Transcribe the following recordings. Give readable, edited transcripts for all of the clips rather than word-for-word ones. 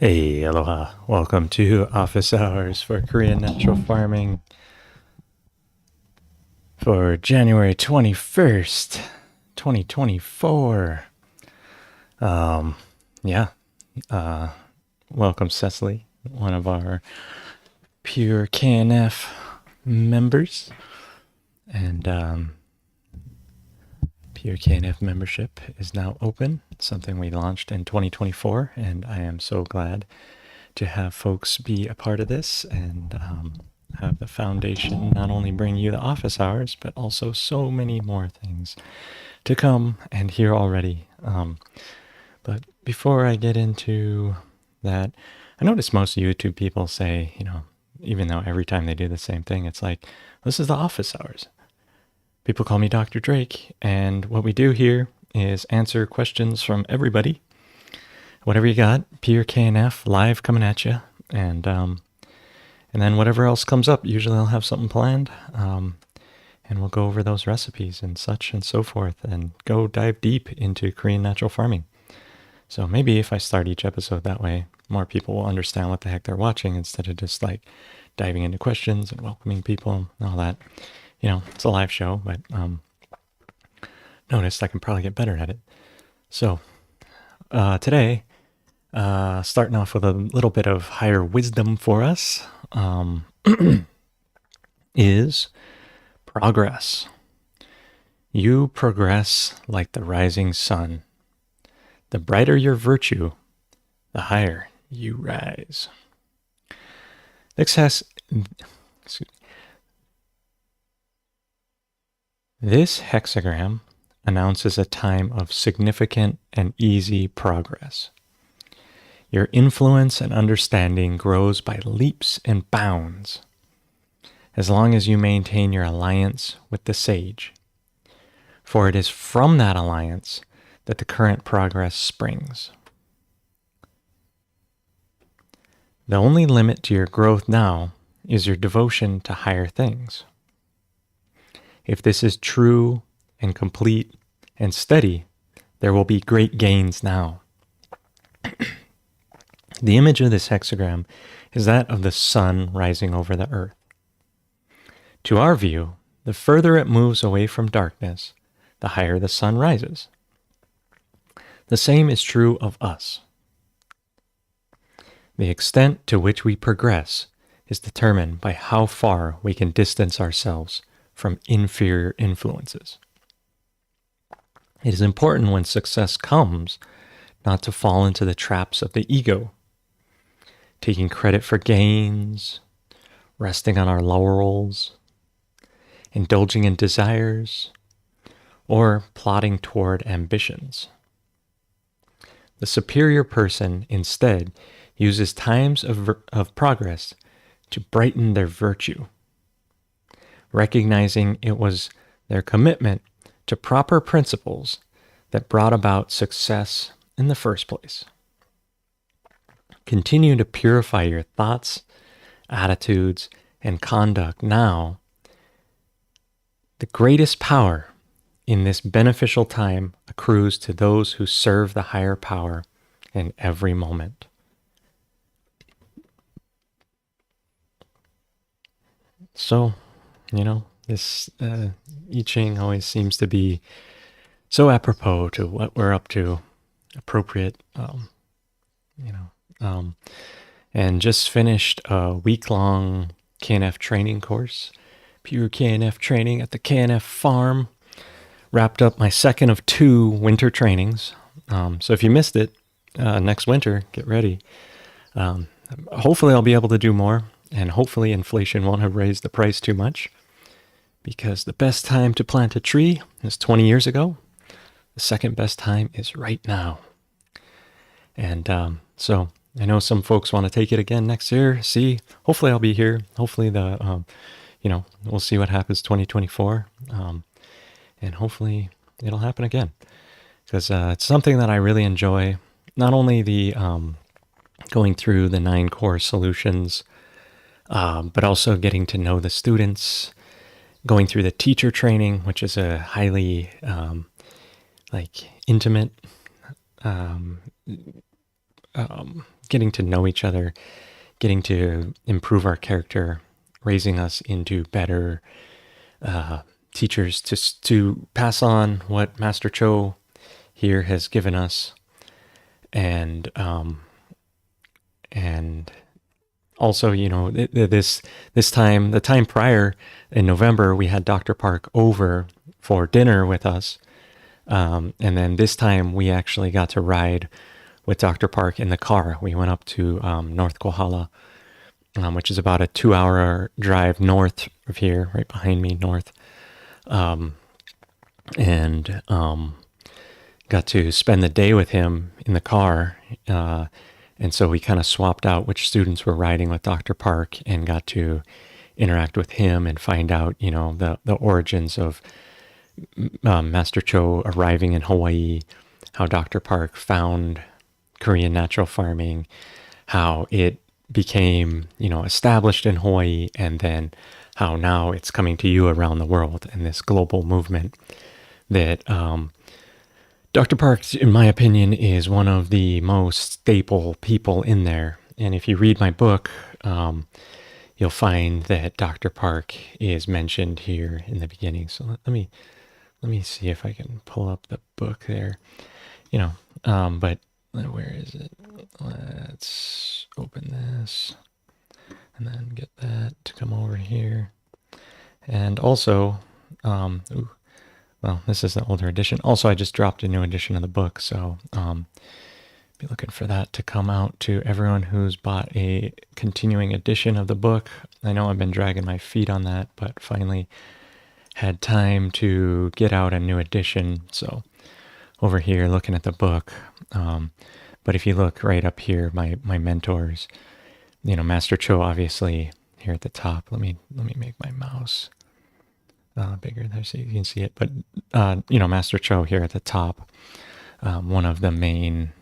Hey, aloha. Welcome to Office Hours for Korean Natural Farming for January 21st, 2024. Um, yeah. Uh, Welcome, Cecily, one of our pure KNF members. And Pure KNF membership is now open, something we launched in 2024. And I am so glad to have folks be a part of this and have the foundation not only bring you the office hours, but also so many more things to come and here already. But before I get into that, I notice most YouTube people say, even though every time they do the same thing, it's like, this is the office hours. People call me Dr. Drake, and what we do here is answer questions from everybody. Whatever you got, Pure KNF live coming at you, and then whatever else comes up. Usually I'll have something planned, and we'll go over those recipes and such and so forth, and go dive deep into Korean natural farming. So maybe if I start each episode that way, more people will understand what the heck they're watching instead of just like diving into questions and welcoming people and all that. It's a live show, but noticed I can probably get better at it. So today, starting off with a little bit of higher wisdom for us, is progress. You progress like the rising sun. The brighter your virtue, the higher you rise. This hexagram announces a time of significant and easy progress. Your influence and understanding grows by leaps and bounds, as long as you maintain your alliance with the sage. For it is from that alliance that the current progress springs. The only limit to your growth now is your devotion to higher things. If this is true and complete and steady, there will be great gains now. The image of this hexagram is that of the sun rising over the earth. To our view, the further it moves away from darkness, the higher the sun rises. The same is true of us. The extent to which we progress is determined by how far we can distance ourselves from inferior influences. It is important when success comes not to fall into the traps of the ego, taking credit for gains, resting on our laurels, indulging in desires, or plotting toward ambitions. The superior person instead uses times of progress to brighten their virtue, recognizing it was their commitment to proper principles that brought about success in the first place. Continue to purify your thoughts, attitudes, and conduct now. The greatest power in this beneficial time accrues to those who serve the higher power in every moment. So, this I Ching always seems to be so apropos to what we're up to, appropriate, and just finished a week-long KNF training course, pure KNF training at the KNF farm. Wrapped up my second of 2 winter trainings. So if you missed it, next winter, get ready. Hopefully I'll be able to do more, and hopefully inflation won't have raised the price too much, because the best time to plant a tree is 20 years ago. The second best time is right now. And so I know some folks want to take it again next year. See, hopefully I'll be here. Hopefully we'll see what happens 2024. And hopefully it'll happen again, because it's something that I really enjoy. Not only the going through the 9 core solutions, but also getting to know the students, going through the teacher training, which is a highly intimate getting to know each other, getting to improve our character, raising us into better teachers to pass on what Master Cho here has given us, and also, this time, the time prior in November, we had Dr. Park over for dinner with us, and then this time we actually got to ride with Dr. Park in the car. We went up to North Kohala, which is about a 2-hour drive north of here, right behind me, north. And got to spend the day with him in the car. And so we kind of swapped out which students were riding with Dr. Park and got to interact with him and find out, the origins of Master Cho arriving in Hawaii, how Dr. Park found Korean natural farming, how it became, established in Hawaii, and then how now it's coming to you around the world in this global movement that Dr. Park, in my opinion, is one of the most staple people in there. And if you read my book, you'll find that Dr. Park is mentioned here in the beginning. So let me see if I can pull up the book there. But where is it? Let's open this and then get that to come over here. And also, well, this is the older edition. Also, I just dropped a new edition of the book, so be looking for that to come out to everyone who's bought a continuing edition of the book. I know I've been dragging my feet on that, but finally had time to get out a new edition. So over here, looking at the book. But if you look right up here, my mentors, Master Cho, obviously here at the top. Let me make my mouse bigger there so you can see it. But Master Cho here at the top, one of the main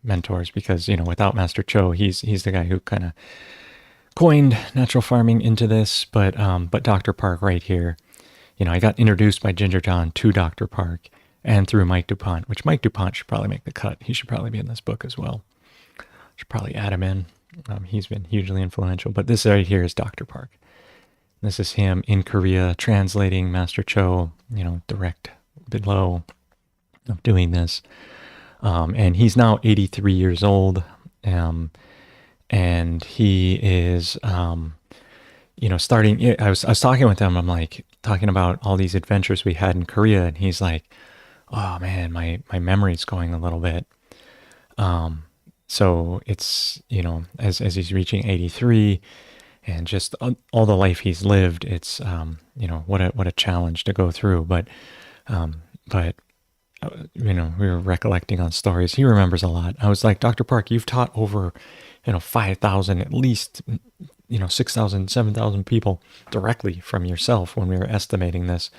mentors, because without Master Cho, he's the guy who kind of coined natural farming into this. But Dr. Park right here, I got introduced by Ginger John to Dr. Park and through Mike DuPont, which Mike DuPont should probably make the cut. He should probably be in this book as well. Should probably add him in. He's been hugely influential. But this right here is Dr. Park. This is him in Korea translating Master Cho, direct below of doing this. And he's now 83 years old. And he is, starting, I was talking with him, I'm like, talking about all these adventures we had in Korea. And he's like, oh man, my memory's going a little bit. So it's, as he's reaching 83 and just all the life he's lived, it's, what a challenge to go through. But we were recollecting on stories. He remembers a lot. I was like, Dr. Park, you've taught over, 5,000, at least, 6,000, 7,000 people directly from yourself when we were estimating this.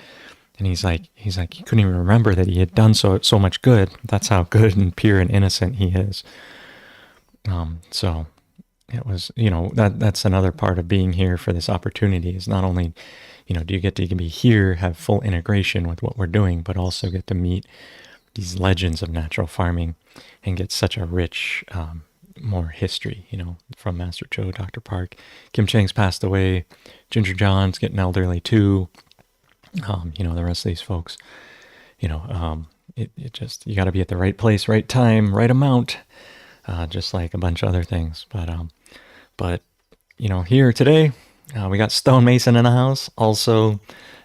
And he's like, he couldn't even remember that he had done so much good. That's how good and pure and innocent he is. So it was, that's another part of being here for this opportunity is not only, do you get to be here, have full integration with what we're doing, but also get to meet these legends of natural farming and get such a rich, more history, from Master Cho, Dr. Park. Kim Chang's passed away. Ginger John's getting elderly too. The rest of these folks, it just, you got to be at the right place, right time, right amount, just like a bunch of other things. But here today, we got Stone Mason in the house, also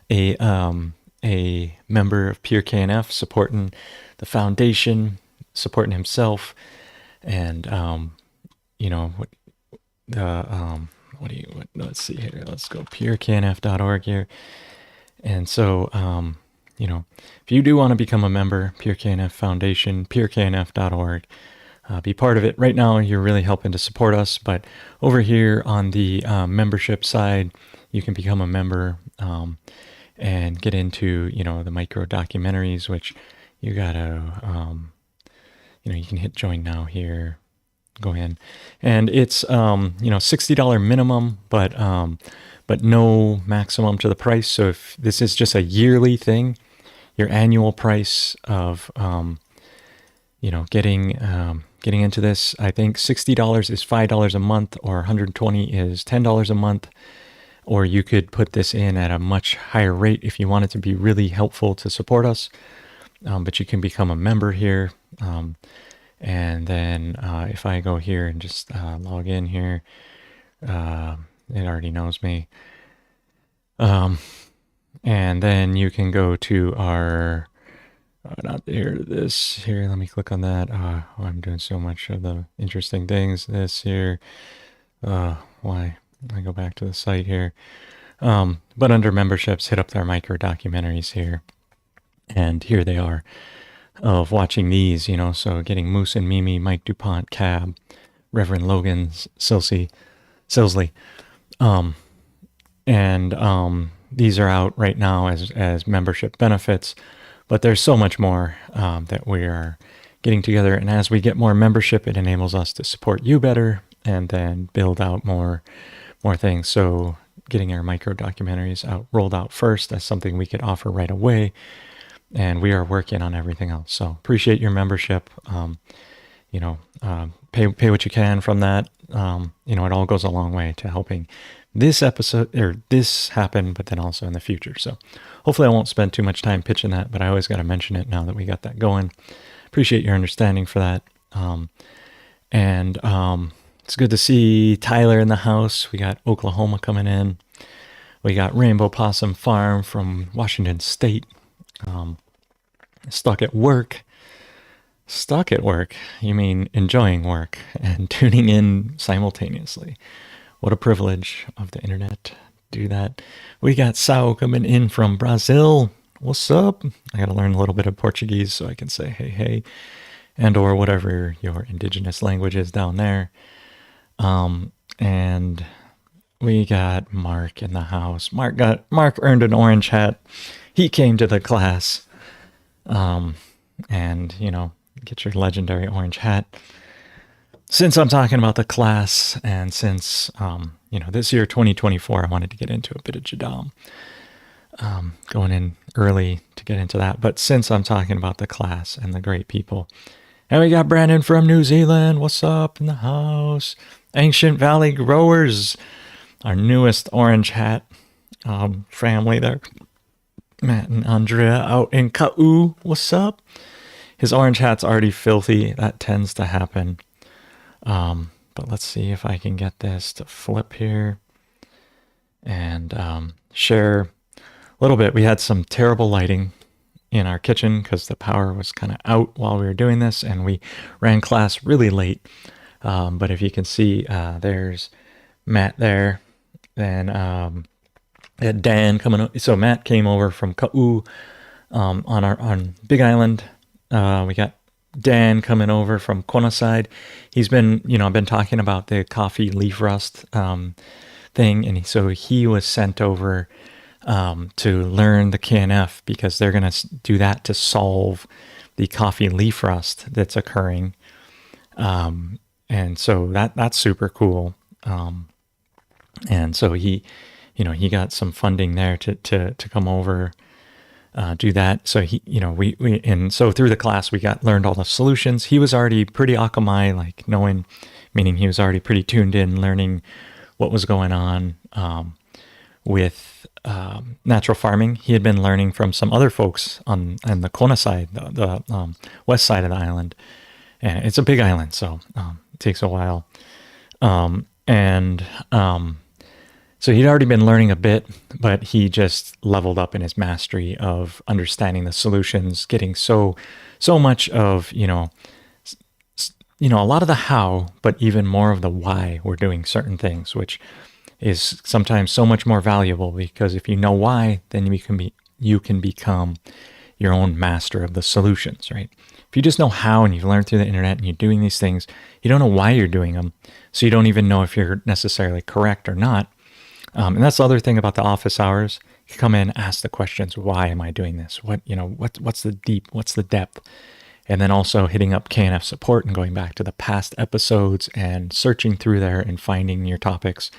a member of Pure KNF, supporting the foundation, supporting himself, and let's see here. Let's go pureknf.org here. And so, if you do want to become a member, Pure KNF Foundation, pureknf.org, be part of it. Right now, you're really helping to support us. But over here on the membership side, you can become a member and get into, the micro documentaries, which you gotta, you can hit join now here. Go in, and it's $60 minimum, but no maximum to the price. So if this is just a yearly thing, your annual price of getting getting into this. I think $60 is $5 a month, or 120 is $10 a month. Or you could put this in at a much higher rate if you want it to be really helpful to support us. But you can become a member here. And then if I go here and just log in here, it already knows me. And then you can go to our, not there, this here. Let me click on that. I'm doing so much of the interesting things. This here. Why? I go back to the site here. But under memberships, hit up their micro documentaries here. And here they are of watching these, so getting Moose and Mimi, Mike DuPont, Cab, Reverend Logan Silsley. These are out right now as membership benefits, but there's so much more that we are getting together. And as we get more membership, it enables us to support you better and then build out more things. So getting our micro documentaries rolled out first, that's something we could offer right away. And we are working on everything else. So appreciate your membership. Pay what you can from that. It all goes a long way to helping this episode or this happen, but then also in the future. So hopefully I won't spend too much time pitching that, but I always got to mention it now that we got that going. Appreciate your understanding for that. It's good to see Tyler in the house. We got Oklahoma coming in. We got Rainbow Possum Farm from Washington State. Stuck at work. Stuck at work? You mean enjoying work and tuning in simultaneously. What a privilege of the internet. Do that. We got Sao coming in from Brazil. What's up? I got to learn a little bit of Portuguese so I can say hey, and or whatever your indigenous language is down there. And we got Mark in the house. Mark earned an orange hat. He came to the class. Get your legendary orange hat. Since I'm talking about the class, and since, this year, 2024, I wanted to get into a bit of Jadam. Going in early to get into that. But since I'm talking about the class and the great people, and we got Brandon from New Zealand. What's up in the house? Ancient Valley Growers, our newest orange hat family there. Matt and Andrea out in Ka'u. What's up? His orange hat's already filthy. That tends to happen. But let's see if I can get this to flip here and share a little bit. We had some terrible lighting in our kitchen because the power was kind of out while we were doing this, and we ran class really late. But if you can see, there's Matt there. Then we had Dan coming over. So Matt came over from Ka'u on Big Island. We got Dan coming over from Kona side. He's been, I've been talking about the coffee leaf rust thing. And so he was sent over to learn the KNF because they're going to do that to solve the coffee leaf rust that's occurring. And so that's super cool. And so he got some funding there to come over, do that. So so through the class, we learned all the solutions. He was already pretty Akamai, meaning he was already pretty tuned in, learning what was going on, with, natural farming. He had been learning from some other folks on the Kona side, the west side of the island. And it's a big island, so, it takes a while. So he'd already been learning a bit, but he just leveled up in his mastery of understanding the solutions, getting so much of, a lot of the how, but even more of the why we're doing certain things, which is sometimes so much more valuable, because if you know why, then you can become your own master of the solutions, right? If you just know how and you've learned through the internet and you're doing these things, you don't know why you're doing them. So you don't even know if you're necessarily correct or not. And that's the other thing about the office hours. You come in, ask the questions, why am I doing this? What's the depth? And then also hitting up KNF support and going back to the past episodes and searching through there and finding your topics,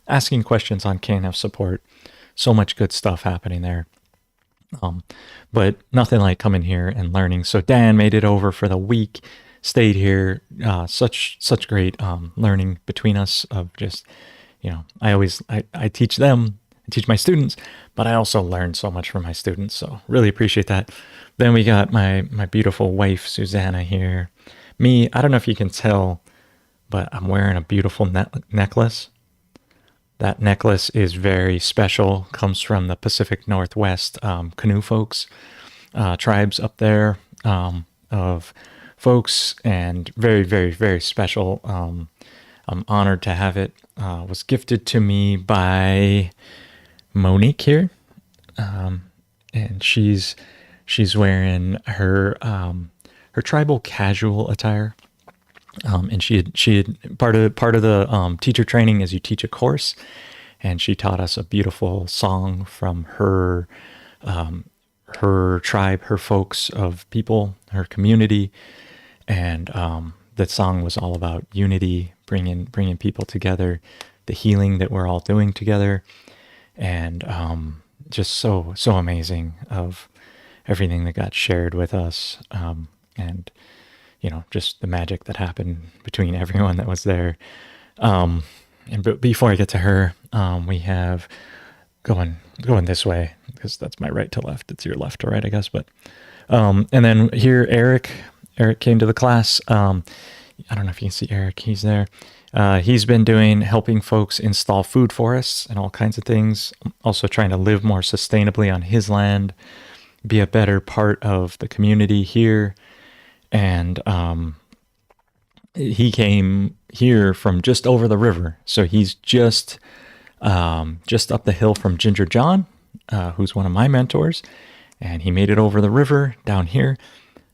asking questions on KNF support. So much good stuff happening there. But nothing like coming here and learning. So Dan made it over for the week. stayed here. Such great learning between us of just, I teach them, I teach my students, but I also learn so much from my students. So really appreciate that. Then we got my beautiful wife, Susanna here. Me, I don't know if you can tell, but I'm wearing a beautiful necklace. That necklace is very special, comes from the Pacific Northwest canoe folks, tribes up there of folks, and very, very, very special. I'm honored to have it. Was gifted to me by Monique here, and she's wearing her tribal casual attire. And she had part of the teacher training is you teach a course, and she taught us a beautiful song from her tribe, her folks of people, her community, and that song was all about unity, bringing people together, the healing that we're all doing together, and just so amazing of everything that got shared with us, and just the magic that happened between everyone that was there. But before I get to her, we have going this way, because that's my right to left. It's your left to right, I guess. But and then here, Eric came to the class. I don't know if you can see Eric. He's there. He's been helping folks install food forests and all kinds of things. Also trying to live more sustainably on his land, be a better part of the community here. And he came here from just over the river. So he's just up the hill from Ginger John, who's one of my mentors. And he made it over the river down here.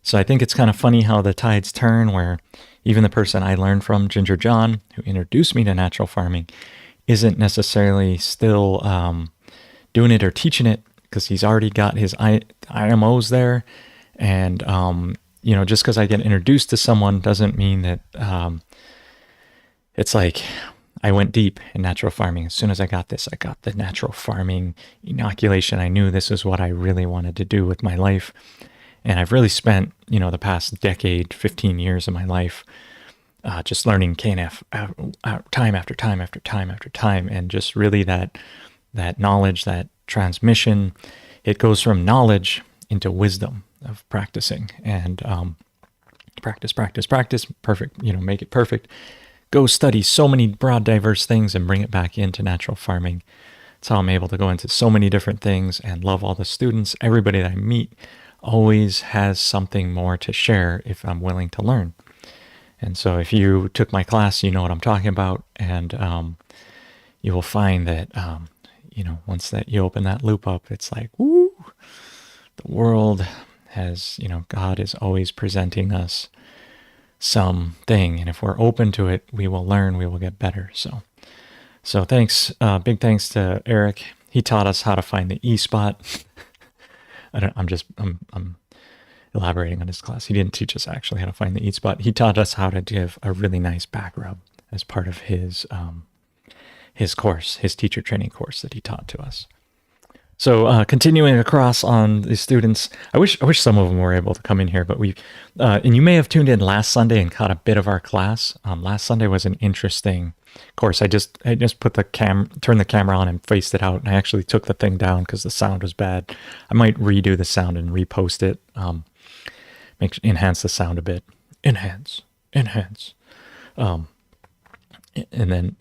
So I think it's kind of funny how the tides turn, where even the person I learned from, Ginger John, who introduced me to natural farming, isn't necessarily still doing it or teaching it, because he's already got his IMOs there. And just because I get introduced to someone doesn't mean that it's like I went deep in natural farming. As soon as I got the natural farming inoculation. I knew this is what I really wanted to do with my life. And I've really spent, the past decade, 15 years of my life just learning KNF time after time after time after time. And just really that knowledge, that transmission, it goes from knowledge into wisdom of practicing, and practice, perfect, make it perfect. Go study so many broad, diverse things and bring it back into natural farming. That's how I'm able to go into so many different things and love all the students. Everybody that I meet always has something more to share if I'm willing to learn. And so if you took my class, you know what I'm talking about. And you will find that, once that you open that loop up, it's like, woo, the world has, God is always presenting us something. And if we're open to it, we will learn, we will get better. So thanks, big thanks to Eric. He taught us how to find the E-spot. I'm elaborating on his class. He didn't teach us actually how to find the E-spot. He taught us how to give a really nice back rub as part of his course, his teacher training course that he taught to us. So continuing across on the students, I wish some of them were able to come in here, but and you may have tuned in last Sunday and caught a bit of our class. Last Sunday was an interesting course. I just put turned the camera on and faced it out, and I actually took the thing down because the sound was bad. I might redo the sound and repost it, enhance the sound a bit, enhance. And then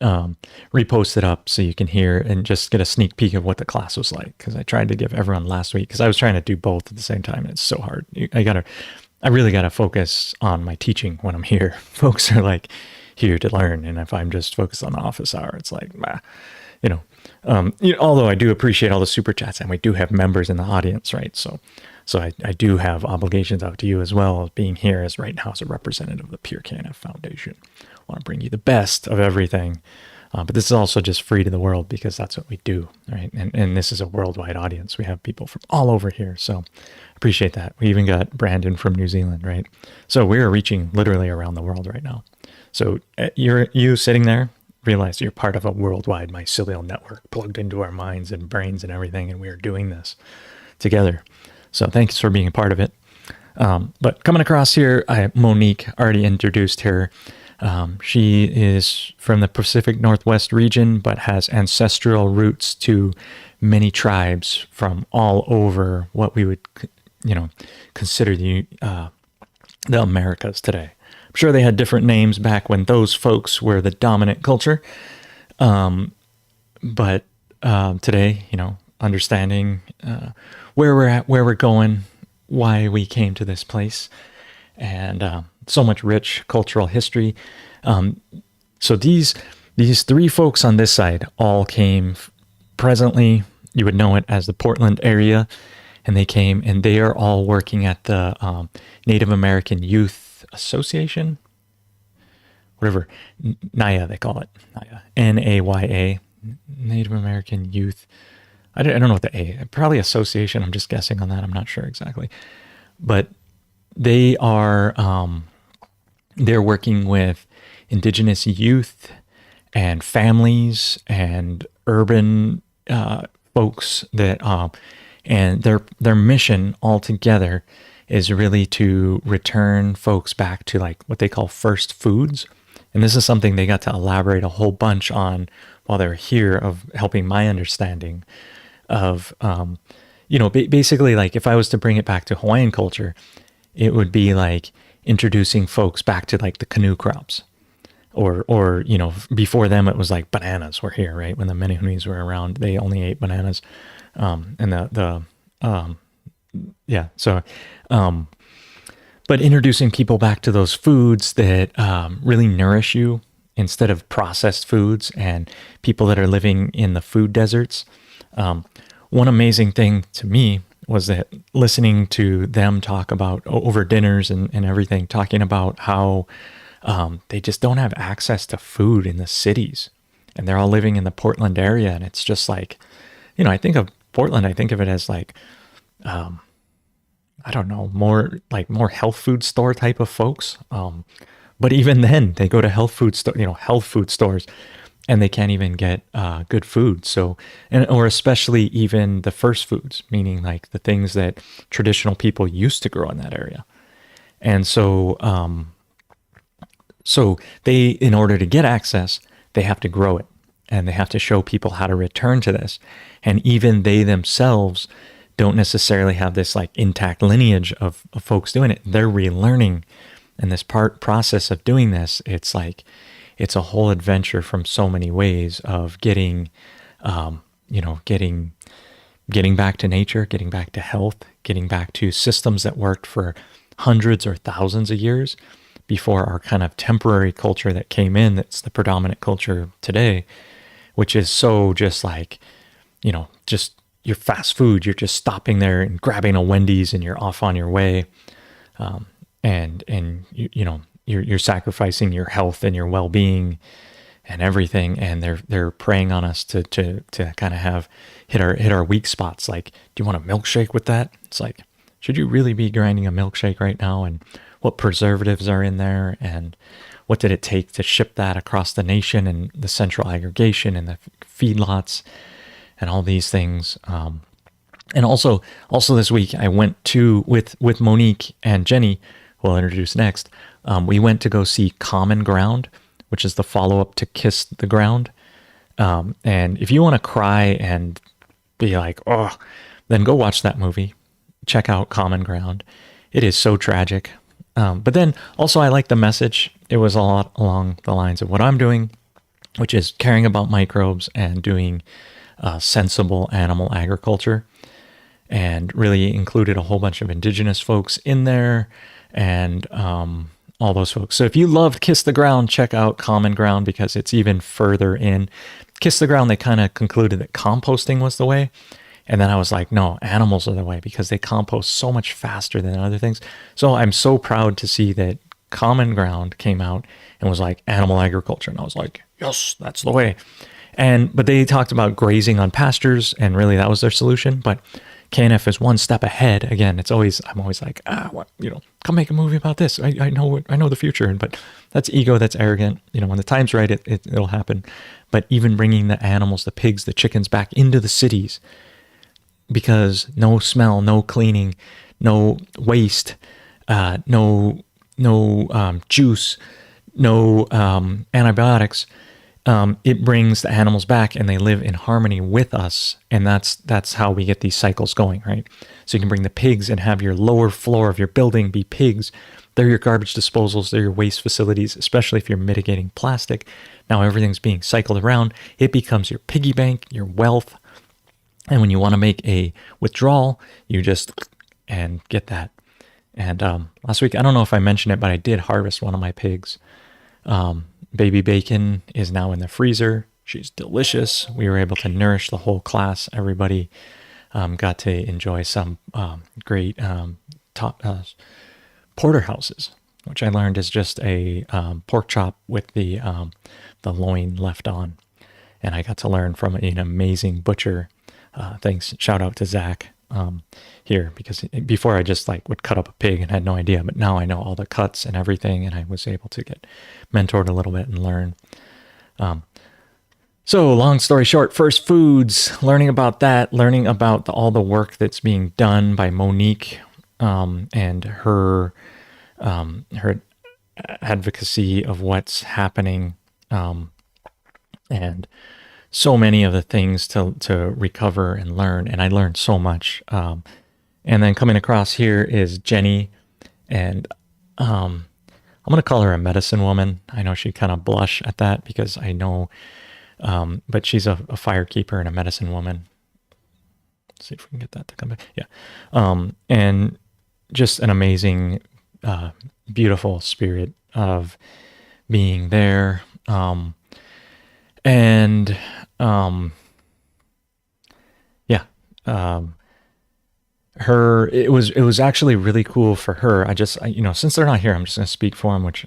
repost it up so you can hear and just get a sneak peek of what the class was like, because I tried to give everyone last week, because I was trying to do both at the same time, and it's so hard. I really gotta focus on my teaching when I'm here. Folks are like here to learn, and if I'm just focused on the office hour, it's like, although I do appreciate all the super chats, and we do have members in the audience, right? So I do have obligations out to you as well, as being here as right now as a representative of the Pure KNF Foundation. I want to bring you the best of everything, but this is also just free to the world, because that's what we do, right? And this is a worldwide audience. We have people from all over here, so appreciate that. We even got Brandon from New Zealand, right? So we're reaching literally around the world right now. So you sitting there, realize you're part of a worldwide mycelial network plugged into our minds and brains and everything, and we are doing this together. So thanks for being a part of it. But coming across here, Monique already introduced her. She is from the Pacific Northwest region, but has ancestral roots to many tribes from all over what we would, consider the Americas today. I'm sure they had different names back when those folks were the dominant culture. But today, understanding where we're at, where we're going, why we came to this place, and so much rich cultural history. So these three folks on this side all came presently, you would know it as the Portland area, and they came and they are all working at the Native American Youth Association, whatever, NAYA they call it, NAYA, Naya, Native American Youth. I don't know what the A, probably association. I'm just guessing on that. I'm not sure exactly, but they are they're working with indigenous youth and families and urban folks that and their mission altogether is really to return folks back to like what they call first foods. And this is something they got to elaborate a whole bunch on while they were here, of helping my understanding of, basically, like if I was to bring it back to Hawaiian culture, it would be like introducing folks back to like the canoe crops, or before them it was like bananas were here, right? When the Menehunis were around, they only ate bananas, but introducing people back to those foods that really nourish you instead of processed foods, and people that are living in the food deserts. One amazing thing to me was that listening to them talk about over dinners and everything, talking about how they just don't have access to food in the cities, and they're all living in the Portland area. And it's just like, I think of Portland, I think of it as like, I don't know, more health food store type of folks. But even then, they go to health food stores, and they can't even get good food. So, or especially even the first foods, meaning like the things that traditional people used to grow in that area. And so, they, in order to get access, they have to grow it, and they have to show people how to return to this. And even they themselves don't necessarily have this like intact lineage of folks doing it. They're relearning. And this process of doing this, it's like, it's a whole adventure from so many ways of getting back to nature, getting back to health, getting back to systems that worked for hundreds or thousands of years before our kind of temporary culture that came in, that's the predominant culture today, which is so just like, just your fast food, you're just stopping there and grabbing a Wendy's and you're off on your way. And you're sacrificing your health and your well-being and everything. And they're preying on us to kind of hit our weak spots. Like, do you want a milkshake with that? It's like, should you really be grinding a milkshake right now? And what preservatives are in there? And what did it take to ship that across the nation, and the central aggregation and the feedlots and all these things? And also this week I went with Monique and Jenny, who I'll introduce next. We went to go see Common Ground, which is the follow-up to Kiss the Ground. And if you want to cry and be like, oh, then go watch that movie. Check out Common Ground. It is so tragic. But then also I like the message. It was a lot along the lines of what I'm doing, which is caring about microbes and doing sensible animal agriculture, and really included a whole bunch of indigenous folks in there, and all those folks. So if you loved Kiss the Ground, check out Common Ground, because it's even further in. Kiss the Ground, they kind of concluded that composting was the way. And then I was like, no, animals are the way, because they compost so much faster than other things. So I'm so proud to see that Common Ground came out and was like animal agriculture. And I was like, yes, that's the way. But they talked about grazing on pastures, and really that was their solution. But KNF is one step ahead. Again, I'm always like, come make a movie about this. I know the future. But that's ego, that's arrogant. When the time's right, it'll happen. But even bringing the animals, the pigs, the chickens back into the cities, because no smell, no cleaning, no waste, no juice, no antibiotics. It brings the animals back and they live in harmony with us. And that's how we get these cycles going, right? So you can bring the pigs and have your lower floor of your building be pigs. They're your garbage disposals, they're your waste facilities, especially if you're mitigating plastic. Now everything's being cycled around. It becomes your piggy bank, your wealth. And when you want to make a withdrawal, you just and get that. And last week, I don't know if I mentioned it, but I did harvest one of my pigs. Baby Bacon is now in the freezer. She's delicious. We were able to nourish the whole class. Everybody got to enjoy some great porterhouses, which I learned is just a pork chop with the loin left on. And I got to learn from an amazing butcher. Thanks, shout out to Zach here, because before I just like would cut up a pig and had no idea, but now I know all the cuts and everything, and I was able to get mentored a little bit and learn. So long story short, First Foods, learning about that, learning about all the work that's being done by Monique and her advocacy of what's happening, and so many of the things to recover and learn. And I learned so much. And then coming across here is Jenny, and I'm going to call her a medicine woman. I know she'd kind of blush at that because I know, but she's a firekeeper and a medicine woman. Let's see if we can get that to come back. Yeah. And just an amazing, beautiful spirit of being there. It was actually really cool for her. Since they're not here, I'm just going to speak for them, which,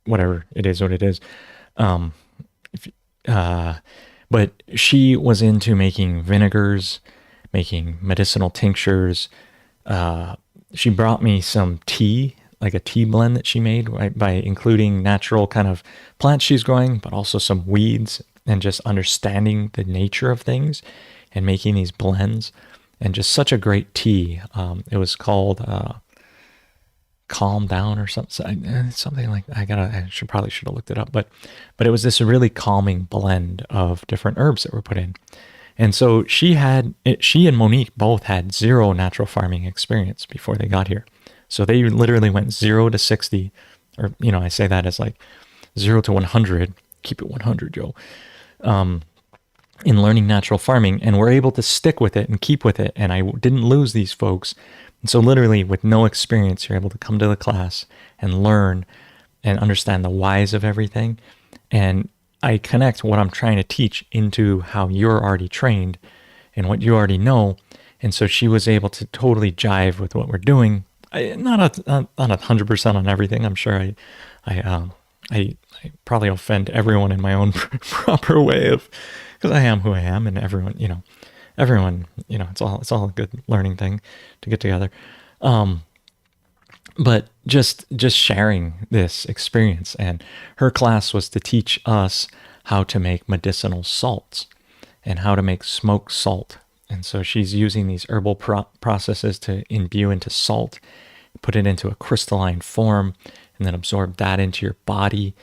whatever it is, what it is. But she was into making vinegars, making medicinal tinctures. She brought me some tea, like a tea blend that she made, right, by including natural kind of plants she's growing, but also some weeds, and just understanding the nature of things and making these blends, and just such a great tea. It was called Calm Down or something like that. I should have looked it up, but it was this really calming blend of different herbs that were put in. And so she and Monique both had zero natural farming experience before they got here. So they literally went 0 to 60, or, I say that as like 0 to 100, keep it 100, Joe, in learning natural farming, and we're able to stick with it and keep with it. And I didn't lose these folks. And so literally with no experience, you're able to come to the class and learn and understand the whys of everything. And I connect what I'm trying to teach into how you're already trained and what you already know. And so she was able to totally jive with what we're doing. Not 100% on everything. I'm sure I probably offend everyone in my own proper way of, because I am who I am, and everyone, it's all a good learning thing to get together. But just sharing this experience, and her class was to teach us how to make medicinal salts and how to make smoked salt. And so she's using these herbal processes to imbue into salt, put it into a crystalline form, and then absorb that into your body.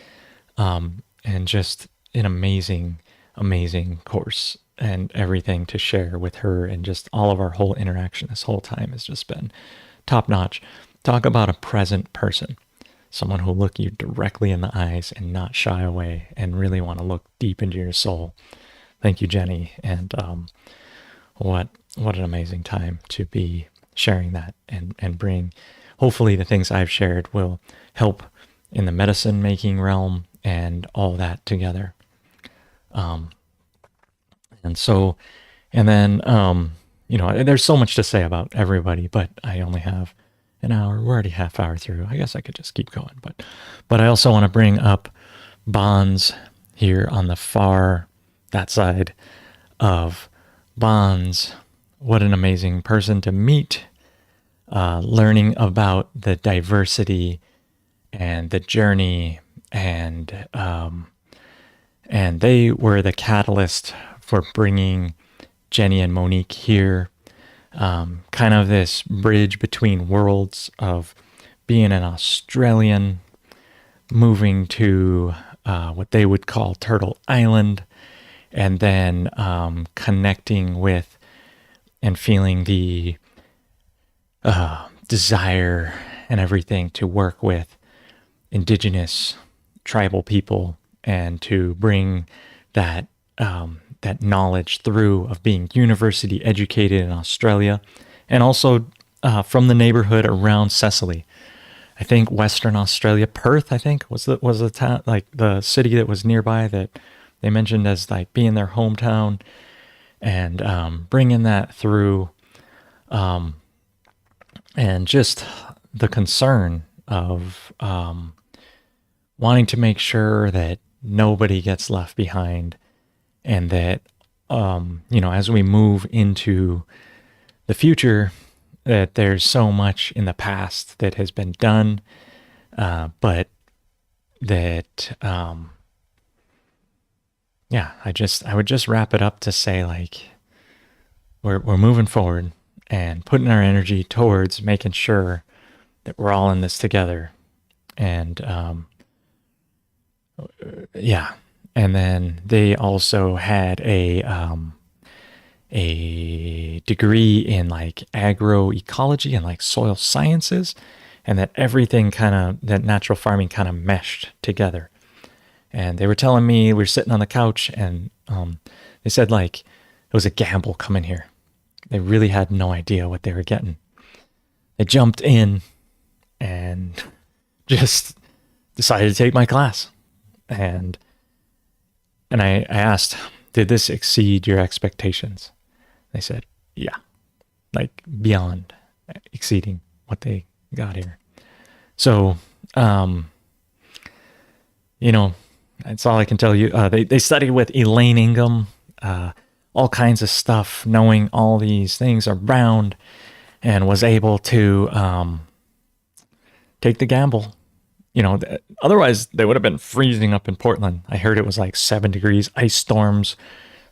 And just an amazing, amazing course, and everything to share with her, and just all of our whole interaction this whole time has just been top notch. Talk about a present person, someone who will look you directly in the eyes and not shy away and really want to look deep into your soul. Thank you, Jenny. And what an amazing time to be sharing that, and bring, hopefully the things I've shared will help in the medicine making realm and all that together. There's so much to say about everybody, but I only have an hour. We're already half hour through. I guess I could just keep going, but I also want to bring up Bonds here on that side of Bonds. What an amazing person to meet, learning about the diversity and the journey, and they were the catalyst for bringing Jenny and Monique here. kind of this bridge between worlds of being an Australian, moving to what they would call Turtle Island, and then connecting with and feeling the desire and everything to work with indigenous tribal people and to bring that that knowledge through of being university educated in Australia, and also from the neighborhood around Cecily. I think Western Australia, Perth, I think was the town, like the city that was nearby that they mentioned as like being their hometown, and bringing that through, and just the concern of wanting to make sure that nobody gets left behind, and that as we move into the future, that there's so much in the past that has been done, but that I would just wrap it up to say, like, we're moving forward and putting our energy towards making sure that we're all in this together, and and then they also had a degree in like agroecology and like soil sciences, and that everything that natural farming kind of meshed together. And they were telling me, we were sitting on the couch, and they said like it was a gamble coming here. They really had no idea what they were getting. They jumped in and just decided to take my class. And I asked, did this exceed your expectations? They said, yeah, like beyond exceeding what they got here. So, that's all I can tell you. They studied with Elaine Ingham, all kinds of stuff, knowing all these things around, and was able to take the gamble. Otherwise they would have been freezing up in Portland. I heard it was like 7 degrees, ice storms,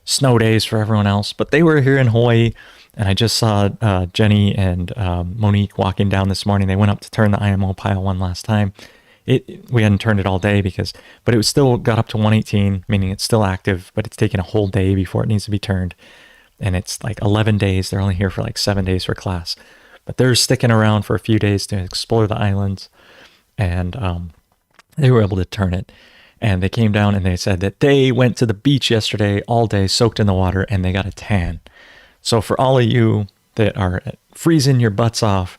snow days for everyone else, but they were here in Hawaii. And I just saw Jenny and Monique walking down this morning. They went up to turn the IMO pile one last time. We hadn't turned it all day but it was still got up to 118, meaning it's still active, but it's taken a whole day before it needs to be turned. And it's like 11 days. They're only here for like 7 days for class, but they're sticking around for a few days to explore the islands. And they were able to turn it. And they came down and they said that they went to the beach yesterday all day, soaked in the water, and they got a tan. So for all of you that are freezing your butts off,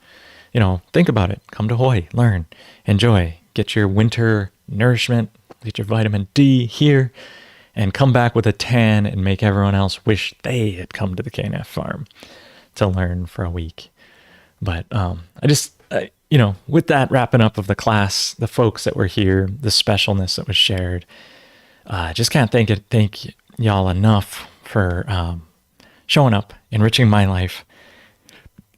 think about it. Come to Hawaii, learn, enjoy, get your winter nourishment, get your vitamin D here, and come back with a tan and make everyone else wish they had come to the KNF farm to learn for a week. But with that wrapping up of the class, the folks that were here, the specialness that was shared, just can't thank y'all enough for showing up, enriching my life,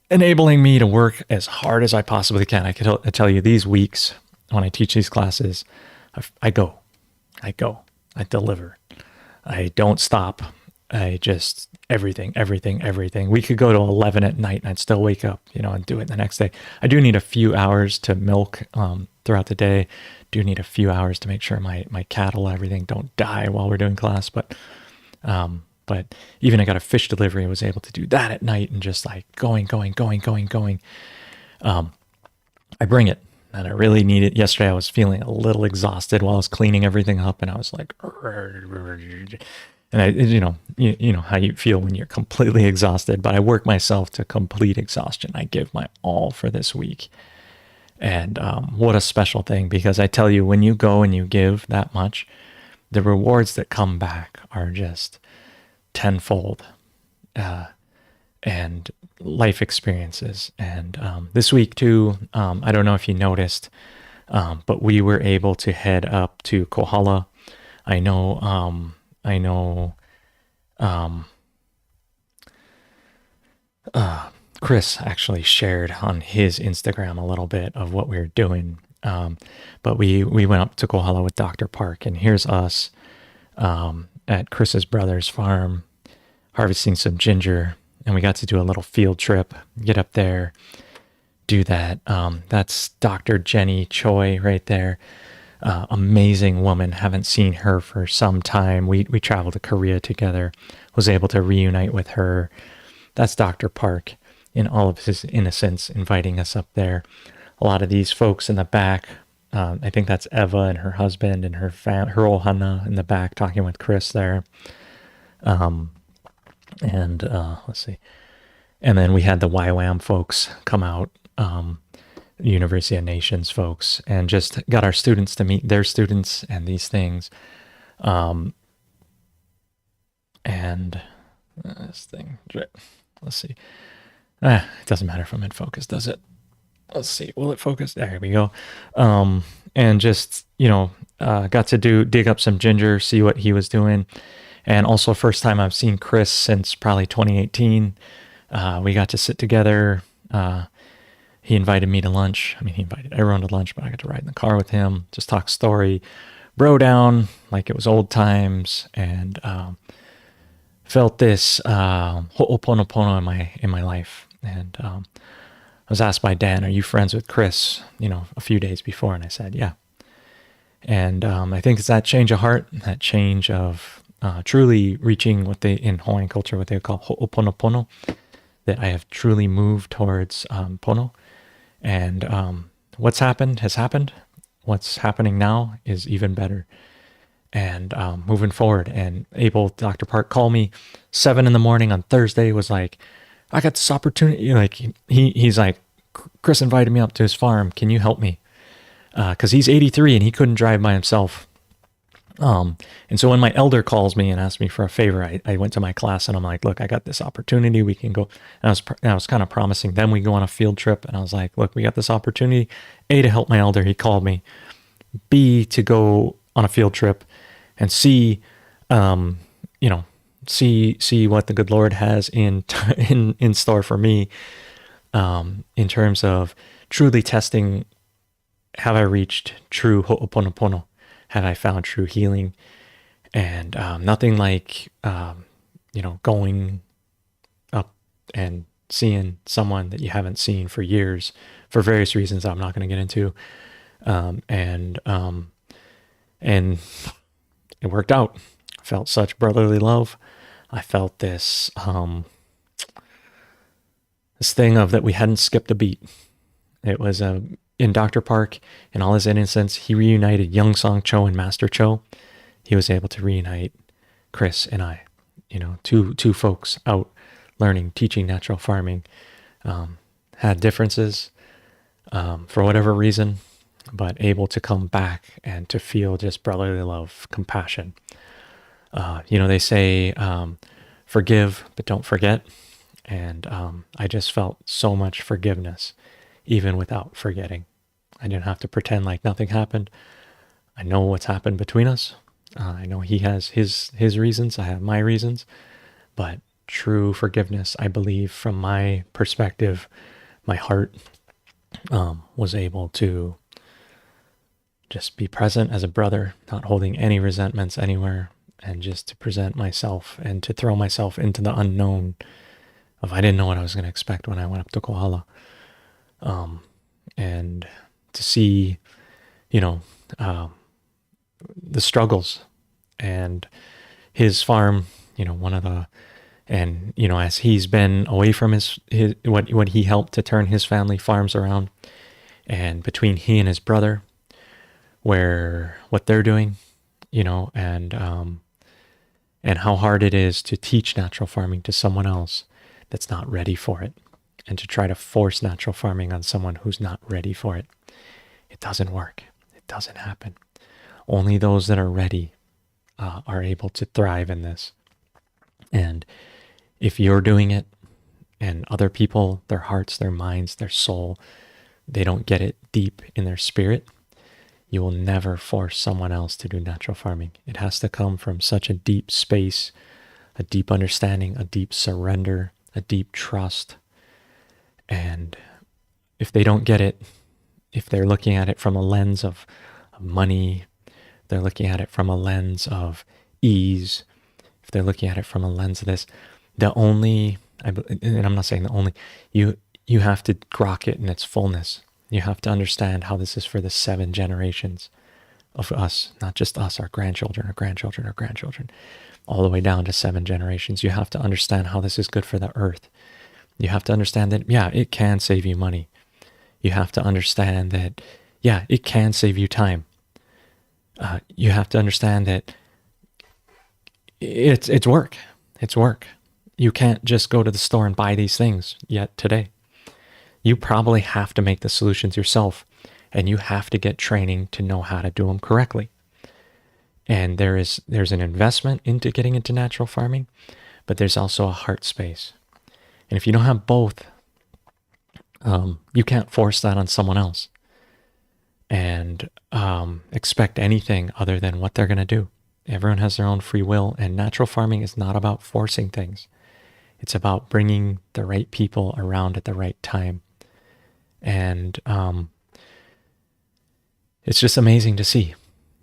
enabling me to work as hard as I possibly can. I tell you, these weeks when I teach these classes, I deliver. I don't stop. I just, everything. We could go to 11 at night and I'd still wake up, and do it the next day. I do need a few hours to milk throughout the day. Do need a few hours to make sure my cattle, everything don't die while we're doing class. But even I got a fish delivery. I was able to do that at night and just like going. I bring it, and I really need it. Yesterday I was feeling a little exhausted while I was cleaning everything up, and I was like, and I, how you feel when you're completely exhausted, but I work myself to complete exhaustion. I give my all for this week. And what a special thing, because I tell you, when you go and you give that much, the rewards that come back are just tenfold, and life experiences. And this week too, I don't know if you noticed, but we were able to head up to Kohala. I know Chris actually shared on his Instagram a little bit of what we were doing. But we went up to Kohala with Dr. Park, and here's us at Chris's brother's farm harvesting some ginger. and we got to do a little field trip, get up there, do that. That's Dr. Jenny Choi right there. Amazing woman. Haven't seen her for some time. We traveled to Korea together. Was able to reunite with her. That's Dr. Park in all of his innocence, inviting us up there. A lot of these folks in the back. I think that's Eva and her husband and her ohana in the back talking with Chris there. And let's see. And then we had the YWAM folks come out, University of Nations folks, and just got our students to meet their students and these things. And this thing, let's see. It doesn't matter if I'm in focus, does it? Let's see. Will it focus? There we go. And just, got to dig up some ginger, see what he was doing. And also first time I've seen Chris since probably 2018. We got to sit together. He invited me to lunch. I mean, he invited everyone to lunch, but I got to ride in the car with him, just talk story, bro down like it was old times, and felt this ho'oponopono in my life. And I was asked by Dan, "Are you friends with Chris?" A few days before, and I said, "Yeah." And I think it's that change of heart, that change of truly reaching what in Hawaiian culture, what they call ho'oponopono, that I have truly moved towards pono. And what's happened has happened. What's happening now is even better. And moving forward, and Dr. Park called me 7 a.m. on Thursday, was like, "I got this opportunity." Like he's like, "Chris invited me up to his farm. Can you help me?" Because he's 83 and he couldn't drive by himself. And so when my elder calls me and asks me for a favor, I went to my class and I'm like, "Look, I got this opportunity. We can go." And I was kind of promising them we go on a field trip. And I was like, "Look, we got this opportunity, A, to help my elder." He called me. B, to go on a field trip, and C, see what the good Lord has in store for me, in terms of truly testing, have I reached true ho'oponopono? Have I found true healing? And nothing like, going up and seeing someone that you haven't seen for years for various reasons I'm not going to get into. And it worked out. I felt such brotherly love. I felt this thing of that we hadn't skipped a beat. It was in Dr. Park, in all his innocence, he reunited Young Song Cho and Master Cho. He was able to reunite Chris and I, two folks out learning, teaching natural farming, had differences for whatever reason, but able to come back and to feel just brotherly love, compassion. They say, forgive, but don't forget. And I just felt so much forgiveness, even without forgetting. I didn't have to pretend like nothing happened. I know what's happened between us. I know he has his reasons. I have my reasons. But true forgiveness, I believe, from my perspective, my heart was able to just be present as a brother, not holding any resentments anywhere, and just to present myself and to throw myself into the unknown of I didn't know what I was going to expect when I went up to Kohala. And to see, the struggles and his farm, as he's been away from his what he helped to turn his family farms around, and between he and his brother, what they're doing, and how hard it is to teach natural farming to someone else that's not ready for it, and to try to force natural farming on someone who's not ready for it. It doesn't work. It doesn't happen. Only those that are ready are able to thrive in this. And if you're doing it and other people, their hearts, their minds, their soul, they don't get it deep in their spirit, you will never force someone else to do natural farming. It has to come from such a deep space, a deep understanding, a deep surrender, a deep trust. And if they don't get it, if they're looking at it from a lens of money, they're looking at it from a lens of ease, if they're looking at it from a lens of this, the only And I'm not saying the only, you have to grok it in its fullness. You have to understand how this is for the 7 generations of us, not just us, our grandchildren, our grandchildren, our grandchildren, all the way down to 7 generations. You have to understand how this is good for the earth. You have to understand that, yeah, it can save you money. You have to understand that, yeah, it can save you time. You have to understand that it's work. It's work. You can't just go to the store and buy these things yet today. You probably have to make the solutions yourself, and you have to get training to know how to do them correctly. And there's an investment into getting into natural farming, but there's also a heart space. And if you don't have both, you can't force that on someone else and expect anything other than what they're going to do. Everyone has their own free will, and natural farming is not about forcing things. It's about bringing the right people around at the right time. And it's just amazing to see,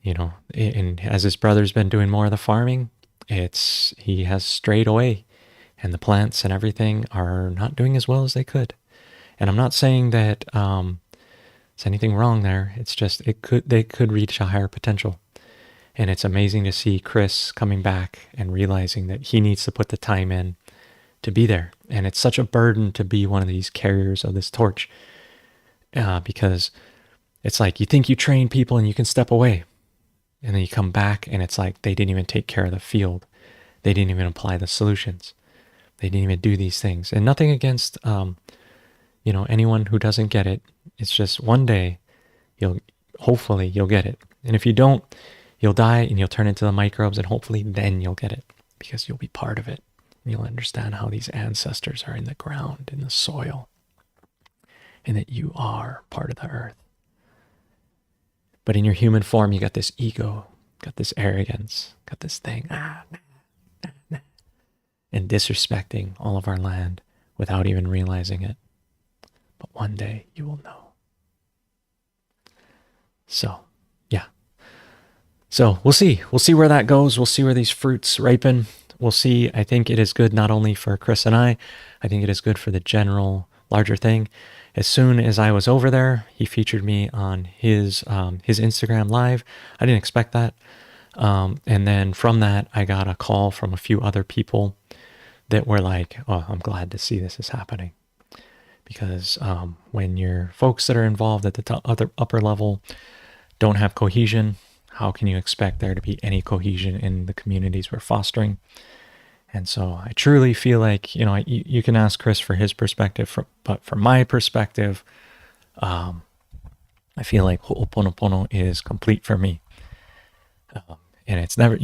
and as his brother's been doing more of the farming, he has strayed away, and the plants and everything are not doing as well as they could. And I'm not saying that there's anything wrong there. It's just they could reach a higher potential. And it's amazing to see Chris coming back and realizing that he needs to put the time in to be there. And it's such a burden to be one of these carriers of this torch, because it's like you think you train people and you can step away, and then you come back and it's like they didn't even take care of the field. They didn't even apply the solutions. They didn't even do these things. And nothing against anyone who doesn't get it. It's just one day hopefully you'll get it. And if you don't, you'll die and you'll turn into the microbes, and hopefully then you'll get it, because you'll be part of it. And you'll understand how these ancestors are in the ground, in the soil, and that you are part of the earth. But in your human form, you got this ego, got this arrogance, got this thing, and disrespecting all of our land without even realizing it. But one day you will know. So, yeah. So we'll see. We'll see where that goes. We'll see where these fruits ripen. We'll see. I think it is good not only for Chris and I think it is good for the general larger thing. As soon as I was over there, he featured me on his Instagram live. I didn't expect that. And then from that, I got a call from a few other people that were like, oh, I'm glad to see this is happening. Because when your folks that are involved at the upper level don't have cohesion, how can you expect there to be any cohesion in the communities we're fostering? And so I truly feel like, you can ask Chris for his perspective, but from my perspective, I feel like Ho'oponopono is complete for me. And it's never,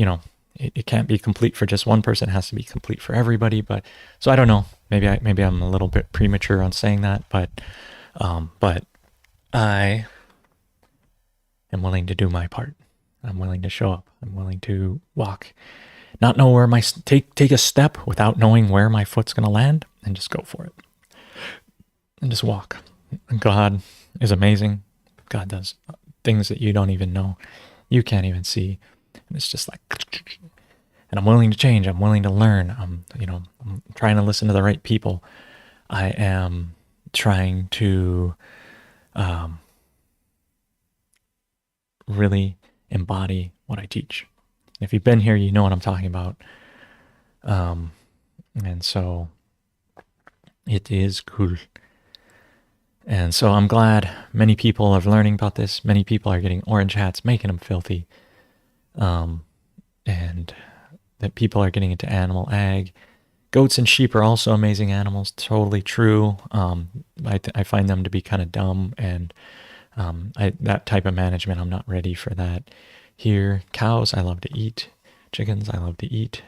it can't be complete for just one person. It has to be complete for everybody. But so I don't know. Maybe I'm a little bit premature on saying that, but I am willing to do my part. I'm willing to show up. I'm willing to walk, not know where take a step without knowing where my foot's going to land, and just go for it and just walk. And God is amazing. God does things that you don't even know. You can't even see. And it's just like, and I'm willing to change. I'm willing to learn. I'm trying to listen to the right people. I am trying to really embody what I teach. If you've been here, you know what I'm talking about. And so it is cool. And so I'm glad many people are learning about this. Many people are getting orange hats, making them filthy. And that people are getting into animal ag. Goats and sheep are also amazing animals. Totally true. I find them to be kind of dumb, and that type of management, I'm not ready for that. Here, cows, I love to eat. Chickens, I love to eat.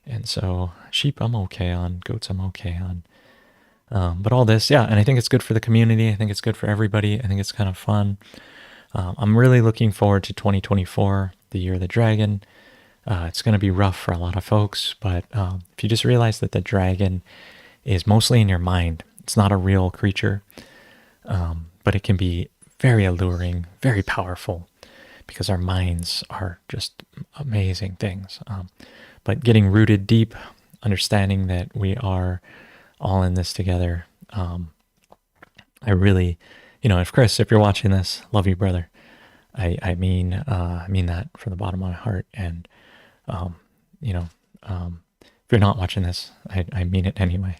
And so sheep, I'm okay on. Goats, I'm okay on. But all this, yeah, and I think it's good for the community. I think it's good for everybody. I think it's kind of fun. I'm really looking forward to 2024, the year of the dragon. It's going to be rough for a lot of folks, but if you just realize that the dragon is mostly in your mind, it's not a real creature, but it can be very alluring, very powerful, because our minds are just amazing things. But getting rooted deep understanding that we are all in this together. I really, if Chris, if you're watching this, love you, brother. I mean that from the bottom of my heart. And, if you're not watching this, I mean it anyway.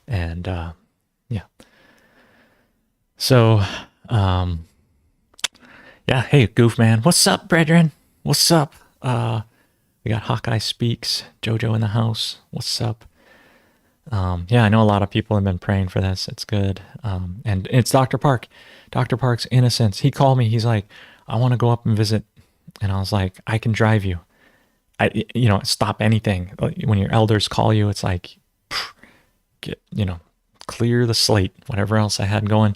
And, yeah. So, yeah. Hey, Goof Man. What's up, brethren? What's up? We got Hawkeye Speaks, Jojo in the house. What's up? Yeah, I know a lot of people have been praying for this. It's good. And it's Dr. Park. Dr. Park's innocence. He called me. He's like, I want to go up and visit. And I was like, I can drive you. Stop anything. When your elders call you, it's like, clear the slate, whatever else I had going.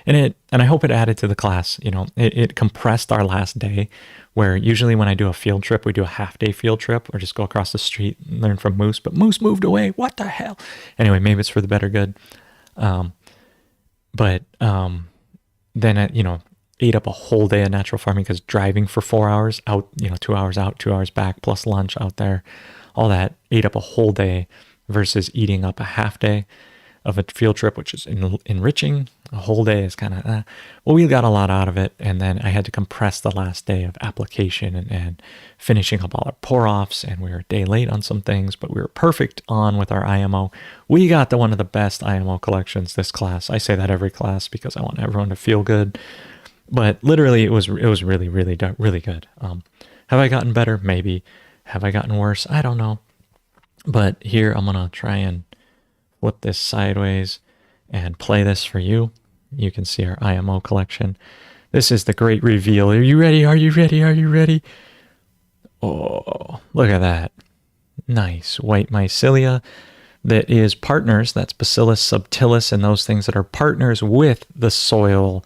And I hope it added to the class. It compressed our last day, where usually when I do a field trip, we do a half-day field trip or just go across the street and learn from Moose. But Moose moved away. What the hell? Anyway, maybe it's for the better good. Then I, ate up a whole day of natural farming, because driving for 4 hours out, 2 hours out, 2 hours back, plus lunch out there, all that ate up a whole day versus eating up a half day of a field trip, which is enriching. A whole day is kind of, well, we got a lot out of it. And then I had to compress the last day of application and finishing up all our pour-offs. And we were a day late on some things, but we were perfect on with our IMO. We got one of the best IMO collections this class. I say that every class because I want everyone to feel good. But literally, it was really, really, really good. Have I gotten better? Maybe. Have I gotten worse? I don't know. But here, I'm going to try and flip this sideways and play this for you. You can see our IMO collection. This is the great reveal. Are you ready? Are you ready? Are you ready? Oh, look at that. Nice white mycelia that is partners. That's Bacillus subtilis and those things that are partners with the soil